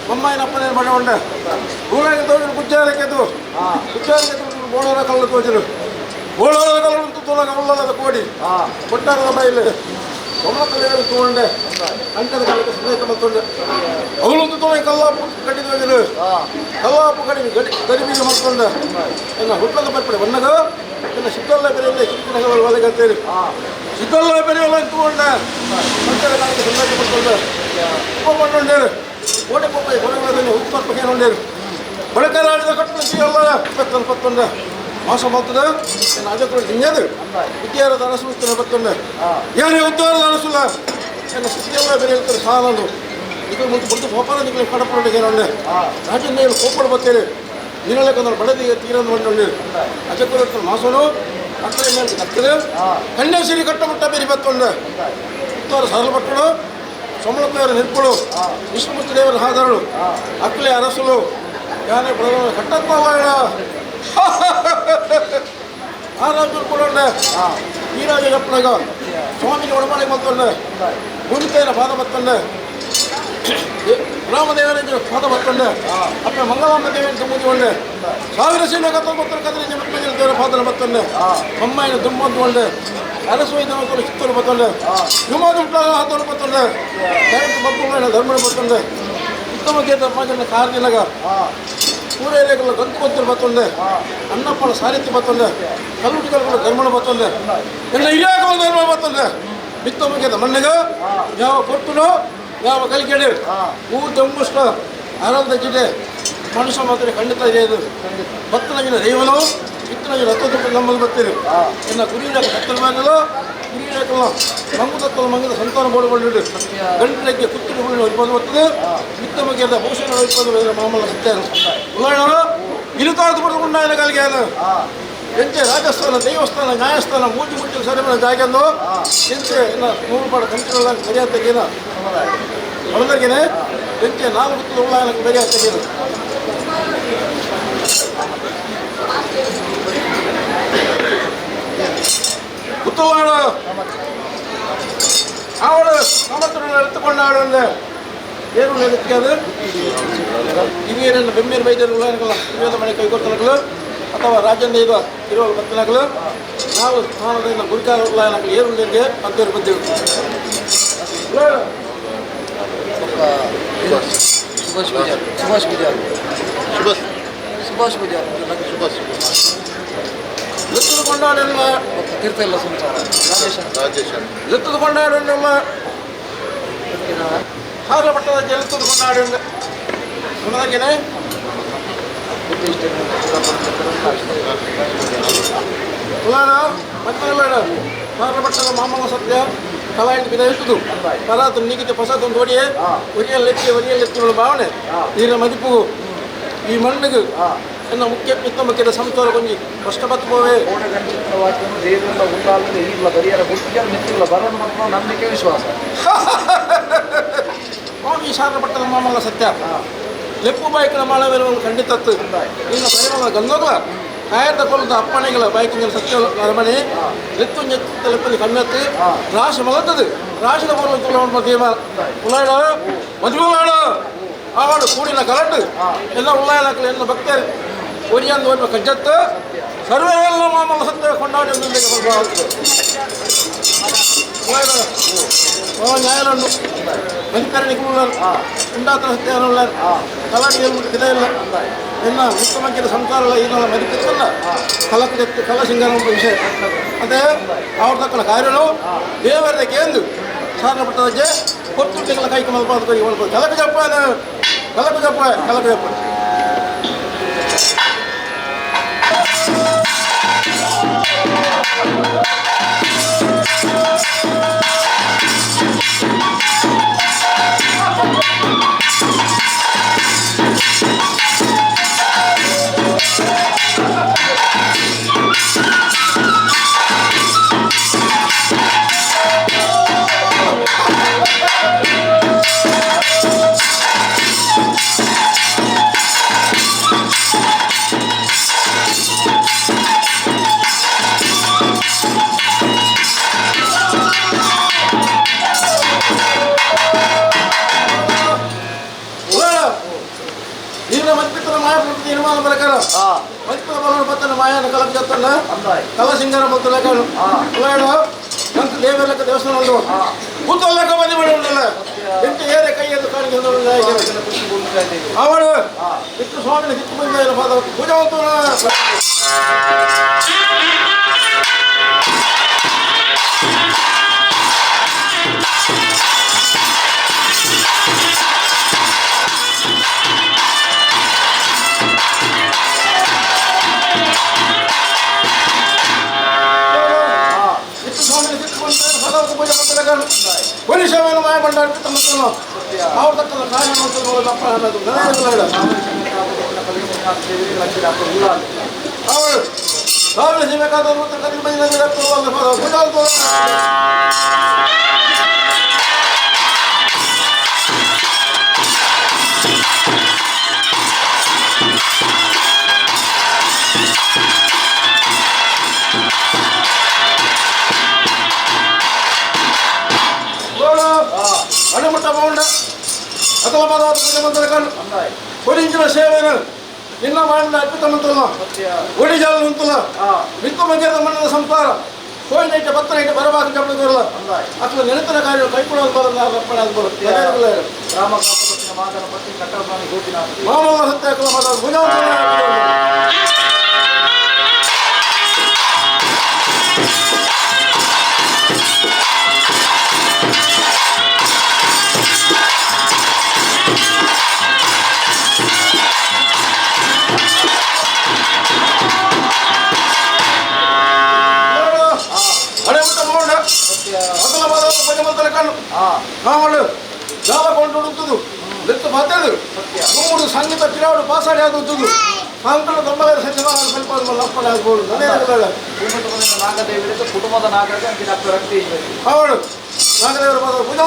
ಬೊಮ್ಮಾಯಿನ ಅಪ್ಪನೇ ಬಣ್ಣ ಉಂಡ ಊರಾಗ ತೋಜರು ಕುಚ್ಚಾರಕ್ಕೆದು ಬೋಳರ ಕಲ್ಲು ತೋಜರು ಬೋಳರ ಕಲ್ಲು ತೋಲಾಗ ಉಳ್ಳದ ಕೋಡಿ ಕೊಟ್ಟಾರದ ಬೈಲಿ ಒಮ್ಮತ್ತಲೇರು ತಗೊಂಡೆ ಅಂಟದ ಕಾಲಕ್ಕೆ ಸಂದೇಶ ಮತ್ತೊಂಡೆ ಅವಳೊಂದು ತೋಳೆ ಕಲ್ಲಾಪು ಕಟ್ಟಿದ ಹೋಗಿರು ಕಲ್ಲಾಪು ಕಡಿಮೆ ಗರಿಬಿಗೆ ಮತ್ತೊಂಡೆ ಎನ್ನ ಹುಟ್ಟದ ಬರ್ಪಡೆ ಬಣ್ಣಗ ಎನ್ನ ಸಿದ್ದಲ್ಲ ಬೆರೆಯಲ್ಲ ಕಿತ್ತನಗಳ ಒಳಗಂತೇಳಿ ಸಿದ್ದಲ್ಲ ಬೆರೆಯಲ್ಲ ತಗೊಂಡೆ ಅಂಟದ ಕಾಲಕ್ಕೆ ಸಂದೇಶ ಮತ್ತೊಂಡೆ ಉಪ ಮಣ್ಣುಂಡೇರು ಓಟೆ ಕೊಪ್ಪ ಹೊರಗಡೆ ಉತ್ಪರ್ಪಕ್ಕೆ ನೋಡೇರು ಬಳಕೆ ಆಡಿದ ಕಟ್ಟಲು ಸಿಗಲ್ಲ ಪತ್ತೊಂಡೆ ಮಾಸ ಬರ್ತದೆ ಏನು ಅದೇ ಕೂಡ ಹಿಂಗದು ವಿದ್ಯಾರದ ಅನಸುತ್ತೇನೆ ಬರ್ತಂಡೆ ಏನೇ ಉದ್ಯೋಗದ ಅನಸುಲ್ಲ ಏನು ಸಿದ್ಧೆಲ್ಲ ಬೇರೆ ಹೇಳ್ತಾರೆ ಸಾಲದು ಇದು ಮುಂದೆ ಗೋಪಾಲ ನಿಮಗೆ ಕಡಪಡಿಗೆ ನೋಡೆ ರಾಜ್ಯದಿಂದ ಏನು ಕೋಪಡ ಬರ್ತೇನೆ ನೀರಲ್ಲೇ ಬಡದಿ ತೀರಂದು ಬಂದು ಅಜಕ್ಕೂ ಮಾಸನು ಅಕ್ಕಡೆ ಮೇಲೆ ಕತ್ತಲೆ ಕಣ್ಣೆ ಸಿರಿ ಕಟ್ಟಮುಟ್ಟ ಬೇರೆ ಬತ್ತೊಂಡೆ ಉತ್ತರ ಸರಳ ಪಟ್ಟಳು ಸೊಮಳಪ್ಪಯವರ ನೆರ್ಪಳು ವಿಷ್ಣುಮೂರ್ತಿ ದೇವರ ಹಾದರಳು ಅಕ್ಕಲೆ ಅರಸಲು ಯಾನೇ ಬಡ ಕಟ್ಟತ್ತಲ್ಲ ಆರಾಜರು ಕೊಡೋಣ ಈರಾಜ ಜಪ್ಪನಾಗ ಸ್ವಾಮಿಗೆ ಒಡಮಾಡಿ ಮತ್ತೊಂಡೆ ಗುರುತೇನ ಪಾದ ಬತ್ತೊಂಡೆ ರಾಮದೇವರೇಂದ್ರ ಪಾದ ಬತ್ತೊಂಡೆ ಅಪ್ಪ ಮಂಗಳಾಂಬ ದೇವರ ತುಂಬುದಿಕೊಂಡೆ ಸಾವಿರ ಸೀನ ಕತ್ತೊಂಬತ್ತರ ಕದರಿ ಜಮತ್ಮಂಜರ ದೇವರ ಪಾದನ ಬತ್ತೊಂಡೆ ಬೊಮ್ಮಾಯಿನ ದುಮ್ಮೊಂದುಕೊಂಡೆ ಅರಸೋಯ್ದ ಮಕ್ಕಳು ಚಿತ್ತೂರು ಬತ್ತೊಂಡೆ ಯುಮಾದುಂಟಾಗ ಹತ್ತೋರು ಬತ್ತೊಂಡೆ ಕರೆಂಟ್ ಬಪ್ಪುಗಳನ್ನ ಧರ್ಮನ ಬತ್ತೊಂಡೆ ಉತ್ತಮ ಗೀತ ಮಾಜನ ಕಾರ್ದಿನಾಗ ಪೂರೈಲೆಗಳ ಗಂತು ಬಂತರು ಬತ್ತೊಂಡೆ ಅನ್ನಪ್ಪನ ಸಾರಿತ್ಯ ಬತ್ತೊಂಡೆ ಕಲ್ಲುಟಿಗಳ ಧರ್ಮಣ ಬತ್ತೊಂಡೆ ಎಲ್ಲ ಇಲಾಖೆ ಧರ್ಮ ಬತ್ತೊಂಡೆ ಬಿತ್ತ ಮುಗಿದ ಮಣ್ಣಿಗ ಯಾವ ಕೊಟ್ಟುನೋ ಯಾವ ಕಲಿಕೆಡೆ ಹೂ ದಮ್ಮುಷ್ಟ ಆರಾಧದ ಜಿಡೆ ಮನುಷ್ಯ ಮಾತ್ರ ಖಂಡಿತ ಇದೆ ಇದು ಭತ್ತನಾಗಿನ ದೈವನು ಇತ್ತನಾಗಿ ರಥದ ನಮ್ಮಲ್ಲಿ ಬರ್ತೀರಿ ಇನ್ನು ಗುರಿಯಾಗ ಕತ್ತಲ ಮಾಡಲು ಗುರಿಯಾಗಲ್ಲ ಮಂಗುದತ್ತಲು ಮಂಗದ ಸಂತಾನ ಬೋಡುಗೊಂಡಿಡು ಗಂಟಲಿಗೆ ಕುತ್ತುಗಳು ಇರ್ಬೋದು ಬರ್ತದೆ ಬಿತ್ತ ಮುಗಿಯದ ಭೂಷಣ ಇರ್ಬೋದು ಮಾಮೂಲ ಸತ್ಯ ಉದಾಹರಣೆ ಇರುತ್ತಾದ ಪಡೆದುಕೊಂಡ ಕಾಲಿಗೆ ಅದು ಎಂತೆ ರಾಜಸ್ಥಾನ ದೇವಸ್ಥಾನ ನ್ಯಾಯಸ್ಥಾನ ಮೂಜಿ ಮುಚ್ಚಲು ಸರಿಮನ ಜಾಗಂದು ಎಂತೆ ಇನ್ನು ನೂರು ಪಾಡ ಕಂಚಿನ ಸರಿಯಾದ ಹೊರದಾಗೇನೆ ಎಂತೆ ನಾಲ್ಕು ಗುತ್ತದ ಉಳ್ಳಾಗ ಸರಿಯಾದ ತೆಗೀನು ಕುತ್ತುವಾಡ ಅವಳು ಸಮರ್ಥನ ಎತ್ತುಕೊಂಡ ಆಡಂದೆ ಏನು ನೆನಪಿಗೆ ಅದು ಹಿರಿಯರನ್ನು ಬೆಮ್ಮೇರು ಬೈದರು ಉಳ್ಳಾಗಲ್ಲ ಮನೆ ಕೈಗೊತ್ತನಗಳು ಅಥವಾ ರಾಜ್ಯದಿಂದ ಇದು ಇರುವ ಬತ್ತನಗಳು ನಾವು ಸ್ಥಾನದಿಂದ ಗುರಿಕಾರ ಉಳ್ಳಾಗಲು ಏನು ನಿಮಗೆ ಅಂತೇಳಿ ಬಂದೆವು ಸುಭಾಷ್ ಪೂಜಾರಿ ಲೆತ್ತದ ಕೊಂಡಾಡಲ್ಲ ತೀರ್ಥ ಇಲ್ಲ ಸಂಸಾರ ಲೆತ್ತದ ಕೊಂಡಾಡಲ್ಲ ಸಾಗರ ಪಟ್ಟದ ಲೆತ್ತದ ಕೊಂಡಾಡಲ್ಲ ಸುಮ್ಮನೆ ಪುಲಾಣ ಮತ್ತಲ್ಲ ಸಾಗರ ಪಟ್ಟದ ಮಾಮನ ಸತ್ಯ ಕಲಾಯಿಟ್ಟು ಬಿದ ಇಟ್ಟದು ಪರಾತು ನೀಗಿತ ಹೊಸದೊಂದು ಒಡಿಯೇ ಒರಿಯಲ್ಲೆತ್ತಿ ಭಾವನೆ ನೀರಿನ ಮದಿಪು ಈ ಮಣ್ಣಿಗೆ ಎನ್ನ ಮುಖ್ಯದ ಸಂಸಾರ ಕೊಂಚಿ ಕಷ್ಟಪಟ್ಟು ಪೋವೆ ದೇವರೆಲ್ಲ ಉಂಟಾಗದೆ ಇಲ್ಲ ಬರಿಯರ ಗುಟ್ಟಿಯ ಮಿತ್ತಿಲ್ಲ ಬರೋದು ಮತ್ತು ನಂಬಿಕೆ ವಿಶ್ವಾಸ ಸ್ವಾಮಿ ಸಾಗರ ಪಟ್ಟದ ಮಾಮಲ್ಲ ಸತ್ಯ ಲೆಪ್ಪು ಬಾಯ್ಕಿನ ಮಾಳವೇರುವನು ಖಂಡಿತತ್ತು ಇನ್ನು ಪರಿಮಳ ಗಂಧೋಗ್ಲ ಕಾಯದ ಕೊಲ್ಲದ ಅಪ್ಪಣೆಗಳ ಬಾಯ್ಕಿನ ಸತ್ಯ ಅರಮನೆ ಲೆತ್ತು ನೆತ್ತ ಲೆಪ್ಪಲ್ಲಿ ಕಣ್ಣೆತ್ತು ರಾಶಿ ಮಲತ್ತದು ರಾಶಿನ ಬರಲು ತುಲವನ್ನು ದೇವ ಉಲಾಡ ಮದುವೆಲಾಡ ಆವಾಡು ಕೂಡಿನ ಗಲಟ್ಟು ಎಲ್ಲ ಉಳ್ಳಾಯಲಾಕಲು ಎಲ್ಲ ಭಕ್ತರು ಒರಿಯಂದು ಒಂದು ಕಜ್ಜತ್ತು ಸರ್ವೇ ಎಲ್ಲ ಮಾಮಲ್ಲ ಸತ್ಯ ಕೊಂಡಾಡಿ ನ್ಯಾಯಾಲಂಡು ಅಧಿಕಾರಿಗಳಿಗೆ ಉಂಡಾತನ ಸತ್ಯ ಕಲಾಟಿಗೆ ಇಲ್ಲ ಇನ್ನು ಮುಖ್ಯಮಂತ್ರಿ ಸಂಸಾರ ಇದೆಲ್ಲ ಮರಿತಿತ್ತಲ್ಲ ಕಲ ಸಿಂಗಾರ ವಿಷಯ ಅದೇ ಅವ್ರ ತಕ್ಕನ ಕಾರ್ಯನು ದೇವರ ಕೇಂದ್ರ ಸಾರಣ ಪಟ್ಟದಕ್ಕೆ ಕೊಟ್ಟು ತಿಂಗಳ ಕೈ ಮಲ್ಪಾದ ಕಲಕ ಜಪ್ಪ ಪತ್ತನ ಮಾಯನ ಕಲಕ ಜತ್ತನ್ನ ಅಂದಾಯ್ ಕಲ ಸಿಂಗಾರ ಮತ್ತು ಲೆಕ್ಕನು ಅಲ್ಲಾಡು ನಂತ ದೇವರ ಲೆಕ್ಕ ದೇವಸ್ಥಾನ ಉಂಟು ಕೂತ ಲೆಕ್ಕ ಬಂದಿ ಮಾಡಿ ಉಂಟಲ್ಲ ಎಂಟು ಏರೆ ಕೈಯಲ್ಲಿ ಕಾಣಿಕೆ ಅವಳು ಇಷ್ಟು ಸ್ವಾಮಿನ ಹಿತ್ತು ಬಂದ ಪಾದ ಪೂಜಾವಂತ ಒಲಿಶವನ್ನು ಮಾಯ ಬಂಡಾರ ತಮ್ಮ ಅವ್ರ ತಕ್ಕಲ್ಲ ಕಾಯ ಅವಳು ಸಾವಿರ ಸಿಗಬೇಕಾದ ಕದಿಲು ಬಂದಿಲ್ಲ ಅಣಮುಟ್ಟ ಬೌಂಡ ಅತಲ ಮಾಧವ ಪೂಜೆ ಮಂತ್ರಗಳು ಕೊರಿಂಚಿನ ಸೇವೆನ ನಿನ್ನ ಮಾಡಿದ ಅದ್ಭುತ ಮಂತ್ರನ ಒಡಿಜಾಲ ಉಂಟಲ್ಲ ಮಿತ್ತು ಮಂಜದ ಮಣ್ಣದ ಸಂಸಾರ ಕೋಯಿನೈಟೆ ಭತ್ತನೈಟೆ ಬರಬಾಗ ಜಪಡದಿರಲ್ಲ ಅಥವಾ ನೆನಪಿನ ಕಾರ್ಯ ಕೈಕೊಳ್ಳೋದು ಬರುತ್ತೆ ಮಾನವ ಸತ್ಯ ಭುಜ ಕಾಮಳು ಜಾಲ ಕೊಂಡು ಹುಡುಕ್ತದು ಲೆಕ್ಕ ಮಾತಾಡು ಮೂರು ಸಂಗೀತ ಪಿರಾವಡು ಪಾಸಾಡಿ ಆಗುತ್ತದೆ ಸಾಯಂಕಾಲ ದೊಡ್ಡ ಸಂಜೆ ಸ್ವಲ್ಪ ಲಪ್ಪಣೆ ಆಗ್ಬೋದು ನಾಗದೇವಿ ಕುಟುಂಬದ ನಾಗಕ್ಕೆ ಅವಳು ನಾಗದೇವರ ಪಾದ ಪೂಜಾ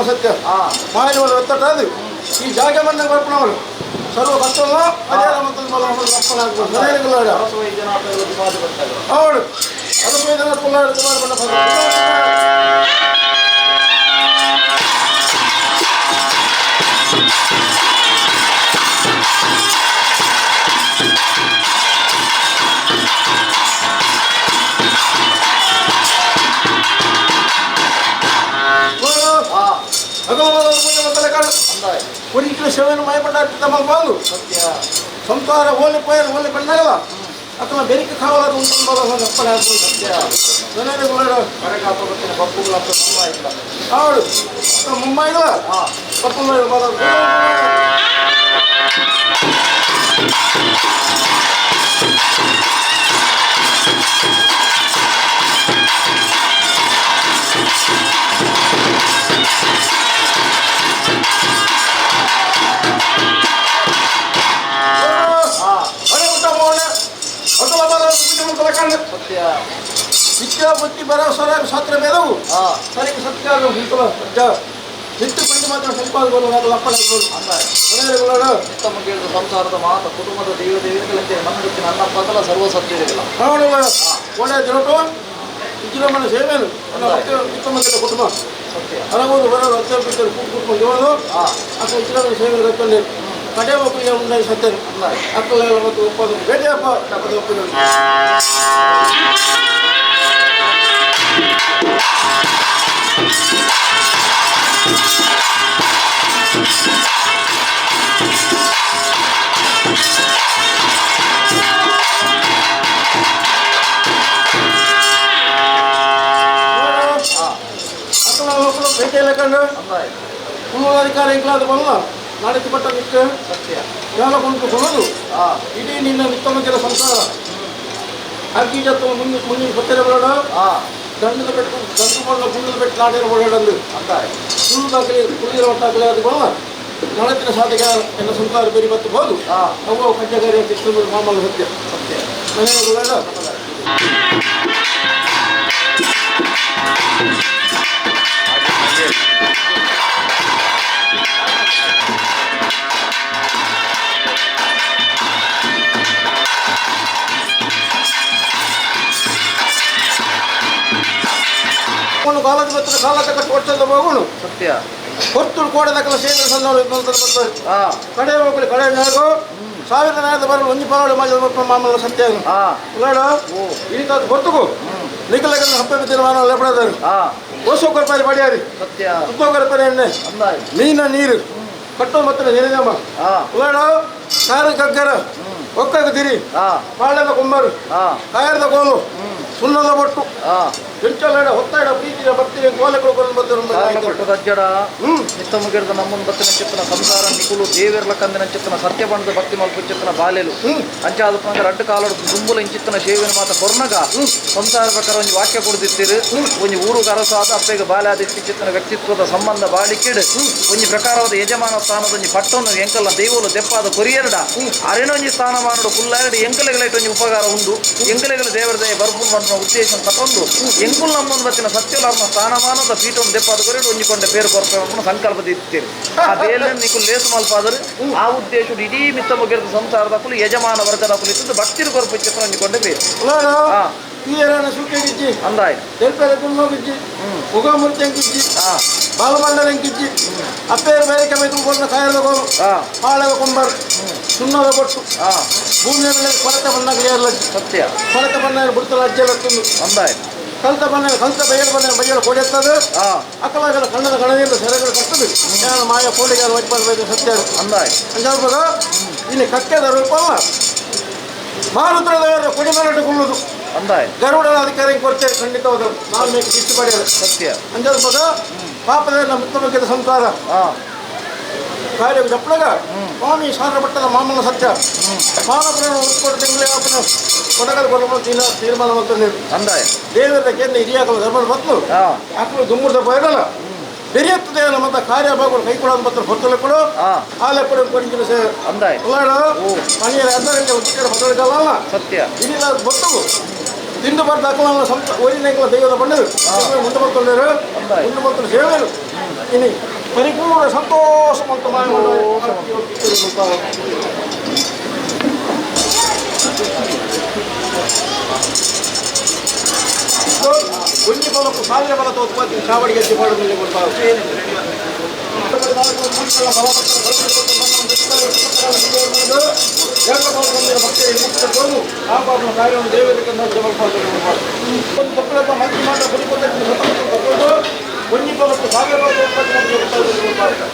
ಸತ್ಯ ಮಾಯ ಒತ್ತಟ್ಟಾದು ಈ ಜಾಗ ಬಂದಾಗ ಬರ್ಪಣವಳು ಸರ್ವ ಕಷ್ಟವಲ್ಲ ಅದೇ ಅಪ್ಪಣ ಅವಳು ಅದು ಕುಲ್ಲಾಡು ಒರಿಜಿನ ಸೇವೆಯನ್ನು ಮಾಯಪಟ್ಟ ಬಂದು ಸಂಸಾರ ಓಲಿ ಪೋಯಲು ಓಲಿ ಬಂದಾಗಲ್ಲ ಅಥವಾ ಬೆರಿಕೆ ಕಾವಲಾದ ಉಂಟು ಅಪ್ಪಣೆ ಅವಳು ಮುಂಬೈಗಲ್ಲ ಕಪ್ಪು ವಿದ್ಯಾ ಬುದ್ಧಿ ಭರವಸರ ಶಾಸ್ತ್ರ ಬೇದವು ಸರಿಗೆ ಸತ್ಯ ನಿತ್ಯ ಕುರಿತು ಮಾತ್ರ ಸ್ವಲ್ಪ ಲಪ್ಪಣ ಸಂಸಾರದ ಮಾತ ಕುಟುಂಬದ ದೇವತೆಗಳಂತೆ ಮನಗುತ್ತಿನ ಅನ್ನ ಪದಲ ಸರ್ವ ಸತ್ಯಗಳ ಒಳ್ಳೆಯ ಜನಟು ವಿಜೃಂಭಣೆ ಸೇವೆನು ಉತ್ತಮ ಕುಟುಂಬ ಹಲವರು ಬರೋದು ಅತ್ಯಂತ ಕೂತ್ಕೊಂಡು ಹೇಳೋದು ಅಥವಾ ವಿಜೃಂಭಣೆ ಸೇವೆಗಳು ಕಟ್ಟಲ್ಲಿ ಕಡೆ ಒಪ್ಪಿಗೆ ಉಂಟಾಗಿ ಸತ್ಯನು ಅಕ್ಕಲೆಲ್ಲ ಮತ್ತು ಒಪ್ಪೋದು ಭೇಟಿಯಪ್ಪ ಒಪ್ಪಿಗೆ ಭೇಟಿಯಲ್ಲ ಕಂಡು ಉನ್ನತಾಧಿಕಾರ ಇಂಕ್ಲಾದ ಬಲ್ಲ ನಡೆಸಿಪಟ್ಟ ನಿತ್ಯ ಜಾಲ ಕೊಂಡು ಕೊಡೋದು ಇಡೀ ನಿನ್ನ ನಿತ್ತಮಂದಿರ ಸಂಸಾರ ಅಗ್ಗಿ ಜತ್ತು ಮುಂದಿನ ಪತ್ತೆರೆ ಬರೋಣ ದಂಡದ ಬೆಟ್ಟು ದಂಡು ಬಣ್ಣ ಗುಂಡದ ಬೆಟ್ಟು ನಾಡಿನ ಬರೋಣಂದು ಕುಳಿದಾಗಲಿ ಕುಳಿದಿರ ಒಟ್ಟಾಗಲಿ ಅದು ಬಲ್ಲ ನಳತಿನ ಸಾಧಿಕ ಎಲ್ಲ ಸಂಸಾರ ಬೇರೆ ಮತ್ತು ಬೋದು ಅವು ಕಜ್ಜಗಾರಿ ಅಂತ ಇಷ್ಟು ಮಾಮೂಲು ಸತ್ಯ ಮನೆಯ ಬರೋಣ ಕಾಲದ ಬರ್ತದೆ ಕಾಲದ ಕಟ್ಟು ಕೊಡ್ತದ ಮಗುನು ಸತ್ಯ ಹೊತ್ತು ಕೋಡದಕ್ಕಲ್ಲ ಸೇವೆ ಬರ್ತದೆ ಹಾ ಕಡೆ ಹೋಗ್ಲಿ ಕಡೆ ನಾಗು ಸಾವಿರದ ನಾಯದ ಬರಲು ಒಂಜಿ ಪಾವಳಿ ಮಾಜ ಮಾಮಲ್ಲ ಸತ್ಯ ಹಾ ನೋಡ ಇಡೀ ತಾತ ಹೊತ್ತುಗು ನಿಖಲಗಲ್ಲ ಹಬ್ಬ ತೀರ್ಮಾನ ಲೆಪಡದಾರು ಹಾ ಓಸೋಕರ ಪಾರಿ ಪಡಿಯಾರಿ ಸತ್ಯ ಉತ್ತೋಕರ ಪಾರಿ ಎಣ್ಣೆ ಅಂದಾಯ್ ಮೀನ ನೀರು ಕಟ್ಟೋ ಮತ್ತೆ ನೆನೆದಮ್ಮ ಹಾ ನೋಡ ಕಾರು ಕಗ್ಗರ ಒಕ್ಕಗ ತಿರಿ ಹಾ ಪಾಳ್ಯದ ಕುಂಬಾರು ಹಾ ಕಾಯರದ ಕೋಲು ಸುಣ್ಣದ ಬೊಟ್ಟು ಹಾ ಎಂಚಲಾಡ ಹೊತ್ತಾಡ ಪ್ರೀತಿಯ ಭಕ್ತಿಯ ಕೋಲೆಗಳು ಪಟ್ಟದ ಅಜ್ಜಡ ನಿತ್ತ ಮುಗಿರದ ನಮ್ಮನ್ನು ಬತ್ತಿನ ಚಿತ್ತನ ಸಂಸಾರ ನಿಕುಲು ದೇವೇರ್ಲ ಕಂದಿನ ಚಿತ್ತನ ಸತ್ಯ ಬಣ್ಣದ ಭಕ್ತಿ ಮಲ್ಪು ಚಿತ್ತನ ಬಾಲೆಲು ಅಂಚಾದ ನಂಗೆ ರಡ್ಡು ಕಾಲಡು ದುಂಬುಲ ಇಂಚಿತ್ತನ ಶೇವಿನ ಮಾತ ಕೊರ್ನಗ ಸಂಸಾರ ಪ್ರಕಾರ ಒಂದು ವಾಕ್ಯ ಕೊಡ್ದಿತ್ತೀರು ಒಂದು ಊರು ಗರಸಾದ ಅಪ್ಪೆಗೆ ಬಾಲ್ಯಾದಿತ್ತಿ ಚಿತ್ತನ ವ್ಯಕ್ತಿತ್ವದ ಸಂಬಂಧ ಬಾಳಿಕಿಡ್ ಒಂದು ಪ್ರಕಾರವಾದ ಯಜಮಾನ ಸ್ಥಾನದ ಒಂದು ಪಟ್ಟವನ್ನು ಎಂಕಲ್ಲ ದೈವಲು ದೆಪ್ಪಾದ ಕೊರಿಯರ್ಡ ಅರೆನೊಂಜಿ ಸ್ಥಾನಮಾನಡು ಕುಲ್ಲಾರಡು ಎಂಕಲೆಗಳೈಟ್ ಒಂದು ಉಪಕಾರ ಉಂಡು ಎಂಕಲೆಗಳ ದೇವರ ದಯ ಬರ್ಪುಲ್ ಮಾಡುವ ಉದ್ದೇಶ ತಗೊಂಡು ಎಂಕುಲ್ ನಮ್ಮೊಂದು ಬತ್ತಿನ ಸತ್ಯಲಾರ್ನ ಸ್ಥಾನಮಾನದ ಪೀಠವನ್ನು ದೆಪ್ಪಾದ ಕೊರಿಯಡು ಒಂಜಿಕೊಂಡ ಪೇರು ಬರ್ಪವನ್ನು ಸಂಕಲ್ಪದ ಇರ್ತೀರಿ ಆ ಬೇಲೆ ನಿಕು ಲೇಸು ಮಲ್ಪಾದರೆ ಆ ಉದ್ದೇಶ ಇಡೀ ಮಿತ್ತ ಮುಗಿರದ ಸಂಸಾರದ ಕುಲು ಯಜಮಾನ ವರ್ಗದ ಕುಲಿತು ಭಕ್ತಿರು ಕೊರಪು ಚಿತ್ರ ಒಂಜಿಕೊಂಡ ಬೇರೆ ಹಾ ಈರನ ಸುಖಗಿಜ್ಜಿ ಅಂದಾಯ್ ತೆಲ್ಪೆರ ತುನ್ನೋಗಿಜ್ಜಿ ಉಗಮೂರ್ತಿ ಅಂಕಿಜ್ಜಿ ಹಾ ಬಾಲಮಂಡಲ ಅಂಕಿಜ್ಜಿ ಅಪ್ಪೇರ ಬೇರೆ ಮೇಲೆ ತುಂಬಿಕೊಂಡ ಕಾಯದ ಗೋಲು ಹಾ ಪಾಳದ ಕೊಂಬರು ಸುಣ್ಣದ ಬೊಟ್ಟು ಹಾ ಭೂಮಿಯ ಮೇಲೆ ಕೊಳತೆ ಬಣ್ಣ ಕ್ಲಿಯರ್ಲಜ್ಜಿ ಸತ್ಯ ಕೊಳತೆ ಬಣ್ಣ ಬಿಡ್ತಲ ಅಜ್ಜೆಲ್ಲ ತುಂಡು ಅಂದಾಯ್ ಕಲ್ತ ಬಣ್ಣ ಕಲ್ತ ಬೈಯಲು ಕೊಡೆತ್ತದೆ ಹಾ ಅಕ್ಕಲಾಗಲ ಕಣ್ಣದ ಕಣದಿಂದ ಸೆರೆಗಳು ಕಟ್ಟದು ಜ್ಞಾನ ಮಾಯ ಕೋಳಿಗಾರ ವೈಪಲ್ಬೇಕು ಸತ್ಯ ಅಂದಾಯ್ ಅಂಜಾಲ್ಪದ ಇಲ್ಲಿ ಕಕ್ಕೆದ ರೂಪಲ್ಲ ಮಾರುದ್ರದವರ ಕೊಡಿಮರಟ್ಟುಕೊಳ್ಳುವುದು ಅಂದಾಯ್ ಗರುಡನ ಅಧಿಕಾರಿ ಕೊಡ್ತೇವೆ ಖಂಡಿತವಾದ ನಾವು ಮೇಕೆ ಕಿಚ್ಚು ಪಡೆಯಲು ಸತ್ಯ ಅಂಜಾಲ್ಪದ ಪಾಪದ ಮುಕ್ತಮುಖದ ಸಂಸಾರ ಹಾ ಕಾರ್ಯ ಜಪ್ಪಳಗ ಸ್ವಾಮಿ ಸಾರ ಪಟ್ಟದ ಮಾಮನ ಸತ್ಯ ಮಾನವರನ್ನು ಉತ್ಪಟ್ಟು ತಿಂಗಳೇ ಆಪನ ಕೊಡಗಲು ಬರಬಹುದು ತೀರ್ಮಾನ ಮತ್ತು ನೀರು ಅಂದಾಯ್ ದೇವರ ಕೇಂದ್ರ ಹಿರಿಯಾಕಲು ಧರ್ಮದ ಮತ್ತು ಹಾ ಆಕಳು ದುಮ್ಮುರದ ಬಯಗಲ್ಲ ಬೆರೆಯುತ್ತದೆ ನಮ್ಮ ಕಾರ್ಯ ಭಾಗಗಳು ಕೈ ಕೊಡೋದು ಮತ್ತು ಹೊತ್ತಲೆ ಕೊಡು ಹಾ ಹಾಲೆ ಕೊಡು ಕೊಡಿಸಿದ ಸೇ ಅಂದಾಯ್ ಮನೆಯ ಅದರಿಂದ ಉಚಿತ ಹೊತ್ತಲೆಗಲ್ಲ ಸತ್ಯ ಇಲ್ಲಿಲ್ಲ ಬೊತ್ತು ತಿಂದು ಬರ್ದ ಅಕ್ಕಲ ಸಂತ ಓದಿನ ದೈವದ ಬಂಡರು ಮುಂದೆ ಬರ್ತೊಂಡರು ಮುಂದೆ ಬರ್ತಾರೆ ಸೇವೆರು ಇನಿ ಪರಿಪೂರ್ಣ ಸಂತೋಷ ಮತ್ತು ಒಂಜಿ ಬಲಕ್ಕೂ ಸಾವಿರ ಬಲದ ಉತ್ಪತ್ತಿ ಚಾವಡಿಗೆ ಹೆಜ್ಜೆ ಮಾಡೋದ್ರಲ್ಲಿ ಗೊತ್ತಾಗುತ್ತೆ ಭಕ್ತರು ಆ ಬಾಬನ ಕಾರ್ಯವನ್ನು ದೇವರಿಗೆ ಒಂದು ತಪ್ಪಳಪ್ಪ ಮಂತ್ರಿ ಮಾತ್ರ ತಗೊಂಡು ಒಂಜಿ ಬಲಕ್ಕೂ ಸಾವಿರ ಬಲದ ಉತ್ಪತ್ತಿ ಗೊತ್ತಾಗುತ್ತೆ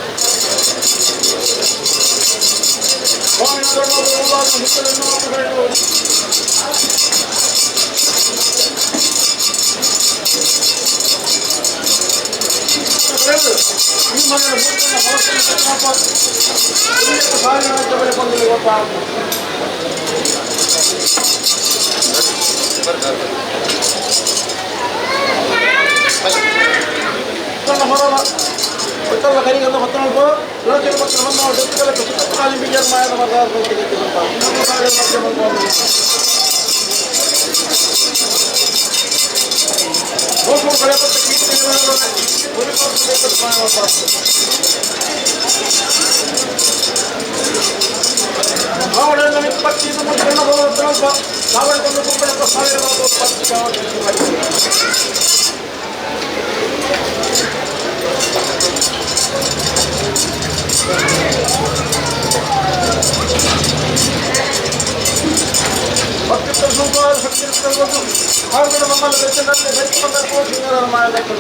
ಈ ಮನೆಯ ಸಾವಿರ ಬೆಲೆ ಬಂದಿಲ್ಲ ಹೊರಲ್ಲ ಒಟ್ಟಲ್ಲ ಕರಿಗಂತ ಮತ್ತೊಂದು ಸುರಕ್ಷಿತ ಮತ್ತು ನಮ್ಮ ಜೊತೆಗೆಲ್ಲ ಬಿಜರ್ ಮಾಯದ ಅವಳನ್ನು 25 ಮುಂಚೆಯನ್ನು ಸ್ವಲ್ಪ ಸಾವಿರಕ್ಕೊಂದು ಕುಂಬಳಪ್ಪ ಸಾವಿರ ಭಕ್ತಿತ್ವ ಸೂಪರ್ ಶಕ್ತಿ ಭಾರತದ ನಮ್ಮಲ್ಲಿ ಬೆಚ್ಚನಲ್ಲಿ ಬೆಚ್ಚ ಬಂದ ಮಾಡಬೇಕು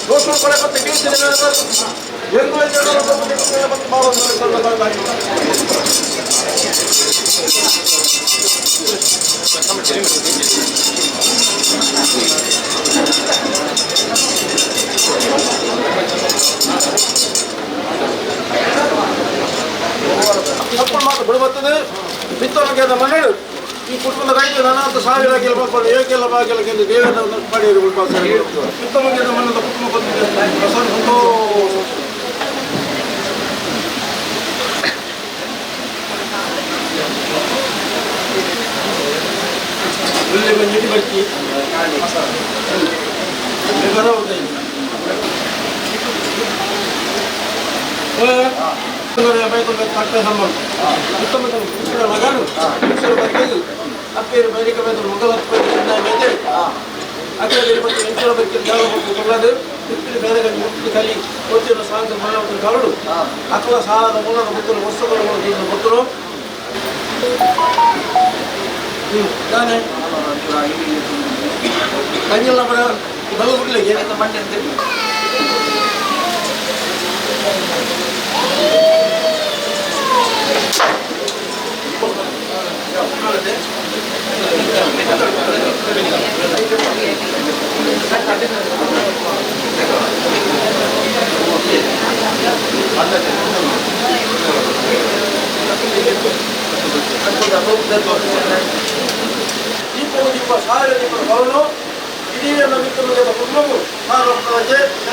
ದೋಷ ಕೊಡಕತ್ತೆ ಕೀರ್ತಿನ ಸ್ವಲ್ಪ ಮಾತು ಬಿಡುತ್ತದೆ ಬಿತ್ತೋಣಕ್ಕೆ ಮನೆಗಳು ಈ ಕುಟುಂಬದ ರೈತ ನನ್ನಂತ ಸಾವಿರ ಗೆಲ್ಲಬೇಕು ಏಕೆಲ್ಲ ಬಾಗಿಲಕ್ಕೆ ದೇವರ ಪಡೆಯಲು ಬಿತ್ತೋಣಕ್ಕೆ ಮನೆಯ ಕುಟುಂಬ ಬಂದಿದೆ ಸಂತೋಷ ಒಳ್ಳೆ ಮಂಜಿ ಬರ್ತಿ ಬರ ಹೋಗ್ತಾಯಿ ತಕ್ಕ ಸಂಬಂಧ ಉತ್ತಮ ಮಗನು ಅಪ್ಪೇರು ಬೈರಿಕ ಬೇದರು ಮೊದಲ ಮೇಲೆ ಅಕ್ಕರೆ ಬಗ್ಗೆ ಎಂಟರ ಬಗ್ಗೆ ಜಾಗ ಕೊಡಲಾದು ತಿಪ್ಪಿನ ಬೇರೆಗಾಗಿ ಮುಕ್ತಿ ಕಲಿ ಕೋಚಿನ ಸಾಂತ ಮಾನವನ ಕರಡು ಅಥವಾ ಸಾಲದ ಮೂಲಕ ಮುತ್ತಲು ವಸ್ತುಗಳು ಮುತ್ತಲು ತಾನೆ ಕಂಜಲ್ಲ ಬರ ಬಲ್ಲ ಬಿಡ್ಲಿಕ್ಕೆ ಮಂಡ್ಯ ದೀಪ ಸಾವಿರ ದೀಪದ ಭವನು ಇಡೀ ಮಿತ್ರರ ಕುಟುಂಬವು ಸಾರ್ವಜನಿಕ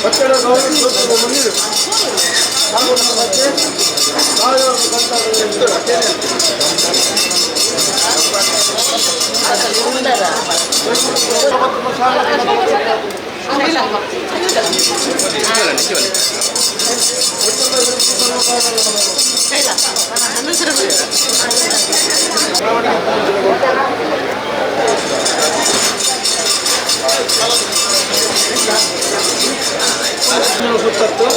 But ಹಾಗೂ ನಮ್ಮ ಬಗ್ಗೆ ಸಾವಿರಾರು ಸುತ್ತತ್ತು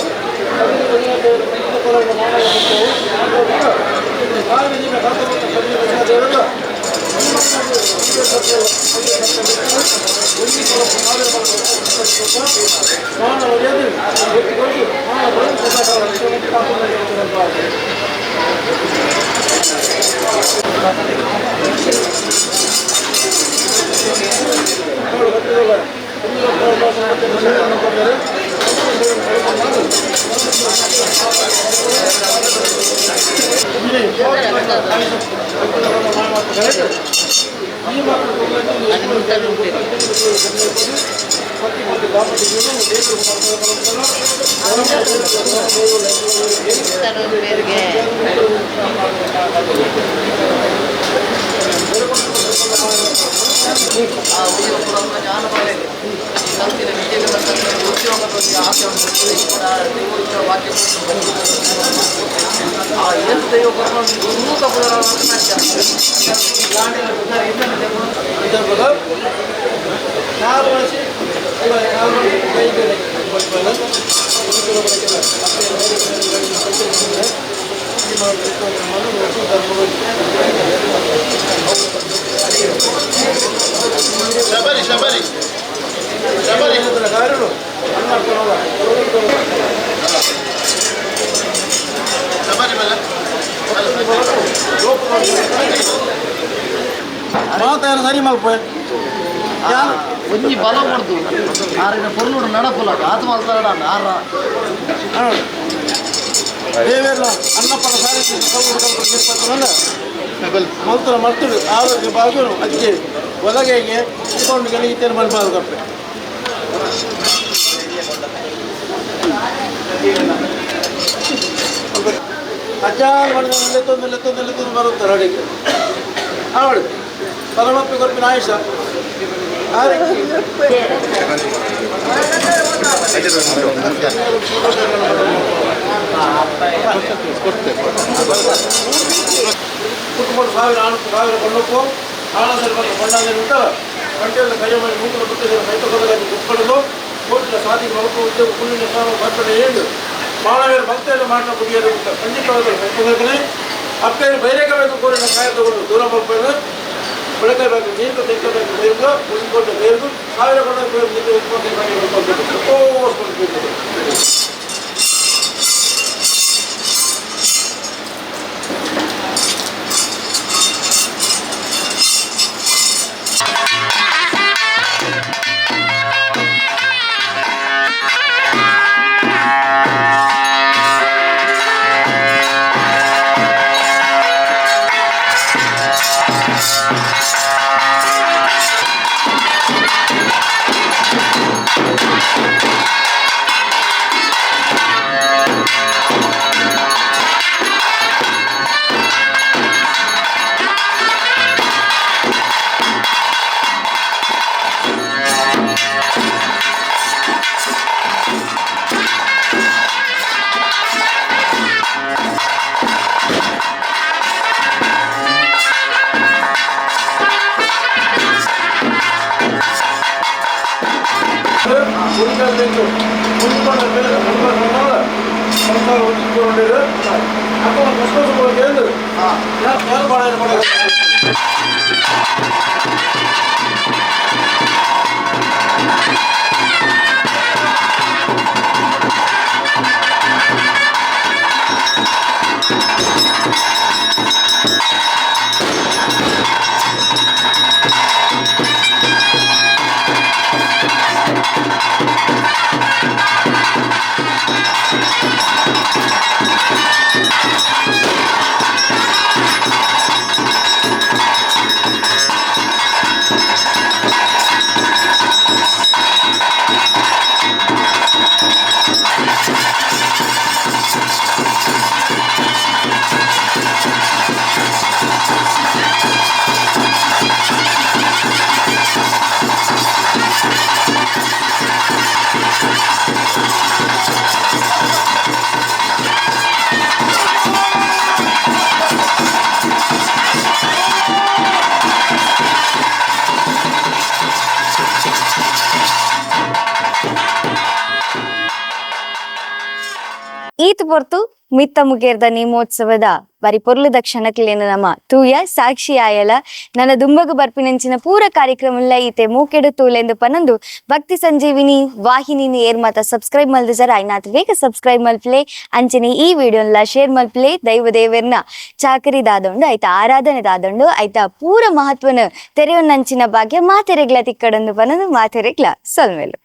ಮಾತಾಡ ಸರಿ ಮಲ್ಪ ಒಂಜಿ ಬಲ ಕೊಡ್ತು ಆರಿನ ಪೊರ್ಲುಡು ನಡಪುಲಕ ಆತು ಮಲ್ತಾಡ ಆರ ದೇವೇರ್ಲ ಅನ್ನಪ್ಪನ ಸಾರಿ ಮಲ್ತರ ಮರ್ತುಡು ಆರೋಗ್ಯ ಬಾಗುರು ಅದಕ್ಕೆ ಒಳಗೆಗೆ ಇಟ್ಕೊಂಡು ಗೆಲಿಗಿತ್ತೇನೆ ಬಲ್ಬಾರ್ದು ಕಪ್ಪೆ ಅಜ್ಜಾಲ್ ಮಾಡಿದ ನೆಲೆತ್ತೊಂದು ಬರುತ್ತಾರೆ ಅಡಿಗೆ ಅವಳು ಪರಮಪ್ಪಿ ಕೊರಪಿನ ಆಯುಷ ಕುಟುಂಬ ಸಾವಿರ ಕೊಂಡಪ್ಪು ಆಳದಲ್ಲಿ ಬಂದು ಕೊಂಡಾದಲ್ಲಿ ಉಂಟಲ್ಲ ಕಂಟೆಲ್ಲ ಕೈ ಮಾಡಿ ಮೂತ್ರ ಬಿಟ್ಟು ಮೈತೊಂದಾಗಿ ಕುತ್ಕೊಳ್ಳೋದು ಕೋಟಿನ ಸಾಧಿಗೆ ಮಲಕು ಉದ್ಯೋಗ ಕುಳ್ಳಿನ ಬರ್ತಡೆ ಏನು ಮಾನವರ ಭಕ್ತಿಯನ್ನು ಮಾಡಿನ ಬುಡಿಯರು ಖಂಡಿತವಾದ ಮೈತೊಂದನೆ ಅಪ್ಪೇನು ಬೈರೇಕಬೇಕು ಕೋರಿನ ಕಾಯ ತಗೊಂಡು ದೂರ ಮಲ್ಪೇನು ಬೆಳಕಬೇಕು ನೀರು ತೆಗೆಯಬೇಕು ಬೇರು ಉಳಿದುಕೊಂಡ ಬೇರು ಸಾವಿರ ಕೊಂಡ ಬೇರು ನೀರು ಉತ್ಪತ್ತಿ ಮಾಡಿ ಉಳ್ಕೊಳ್ಬೇಕು ಪೊರ್ತು ಮಿತ್ತ ಮುಗೇರ್ದ ನೇಮೋತ್ಸವದ ಬಾರಿ ಪೊರ್ಲುದ ಕ್ಷಣಕ್ಲೇನು ನಮ್ಮ ತೂಯ ಸಾಕ್ಷಿ ಆಯಲ ನನ್ನ ದುಂಬಗು ಬರ್ಪಿನಂಚಿನ ಪೂರ ಕಾರ್ಯಕ್ರಮಲ್ಲ ಈತೆ ಮೂಕೆಡು ತೂಲೆಂದು ಪನಂದು ಭಕ್ತಿ ಸಂಜೀವಿನಿ ವಾಹಿನಿನಿ ಏರ್ಮಾತ ಸಬ್ಸ್ಕ್ರೈಬ್ ಮಲ್ದು ಸರ್ ಆಯ್ನಾತ್ ಬೇಗ ಸಬ್ಸ್ಕ್ರೈಬ್ ಮಲ್ಪ್ಲೆ ಅಂಚನೆ ಈ ವಿಡಿಯೋನ್ಲ ಶೇರ್ ಮಲ್ಪ್ಲೆ ದೈವ ದೇವರ್ನ ಚಾಕರಿ ದಾದೊಂಡು ಆಯ್ತ ಆರಾಧನೆ ದಾದೊಂಡು ಆಯ್ತ ಪೂರ ಮಹತ್ವನ ತೆರೆಯೊನ್ನಂಚಿನ ಭಾಗ್ಯ ಮಾತೆರೆಗ್ಲ ತಿಕ್ಕಡಂದು ಪನಂದು ಮಾತೆರೆಗ್ಲ ಸೊಲ್ಮೆಲು.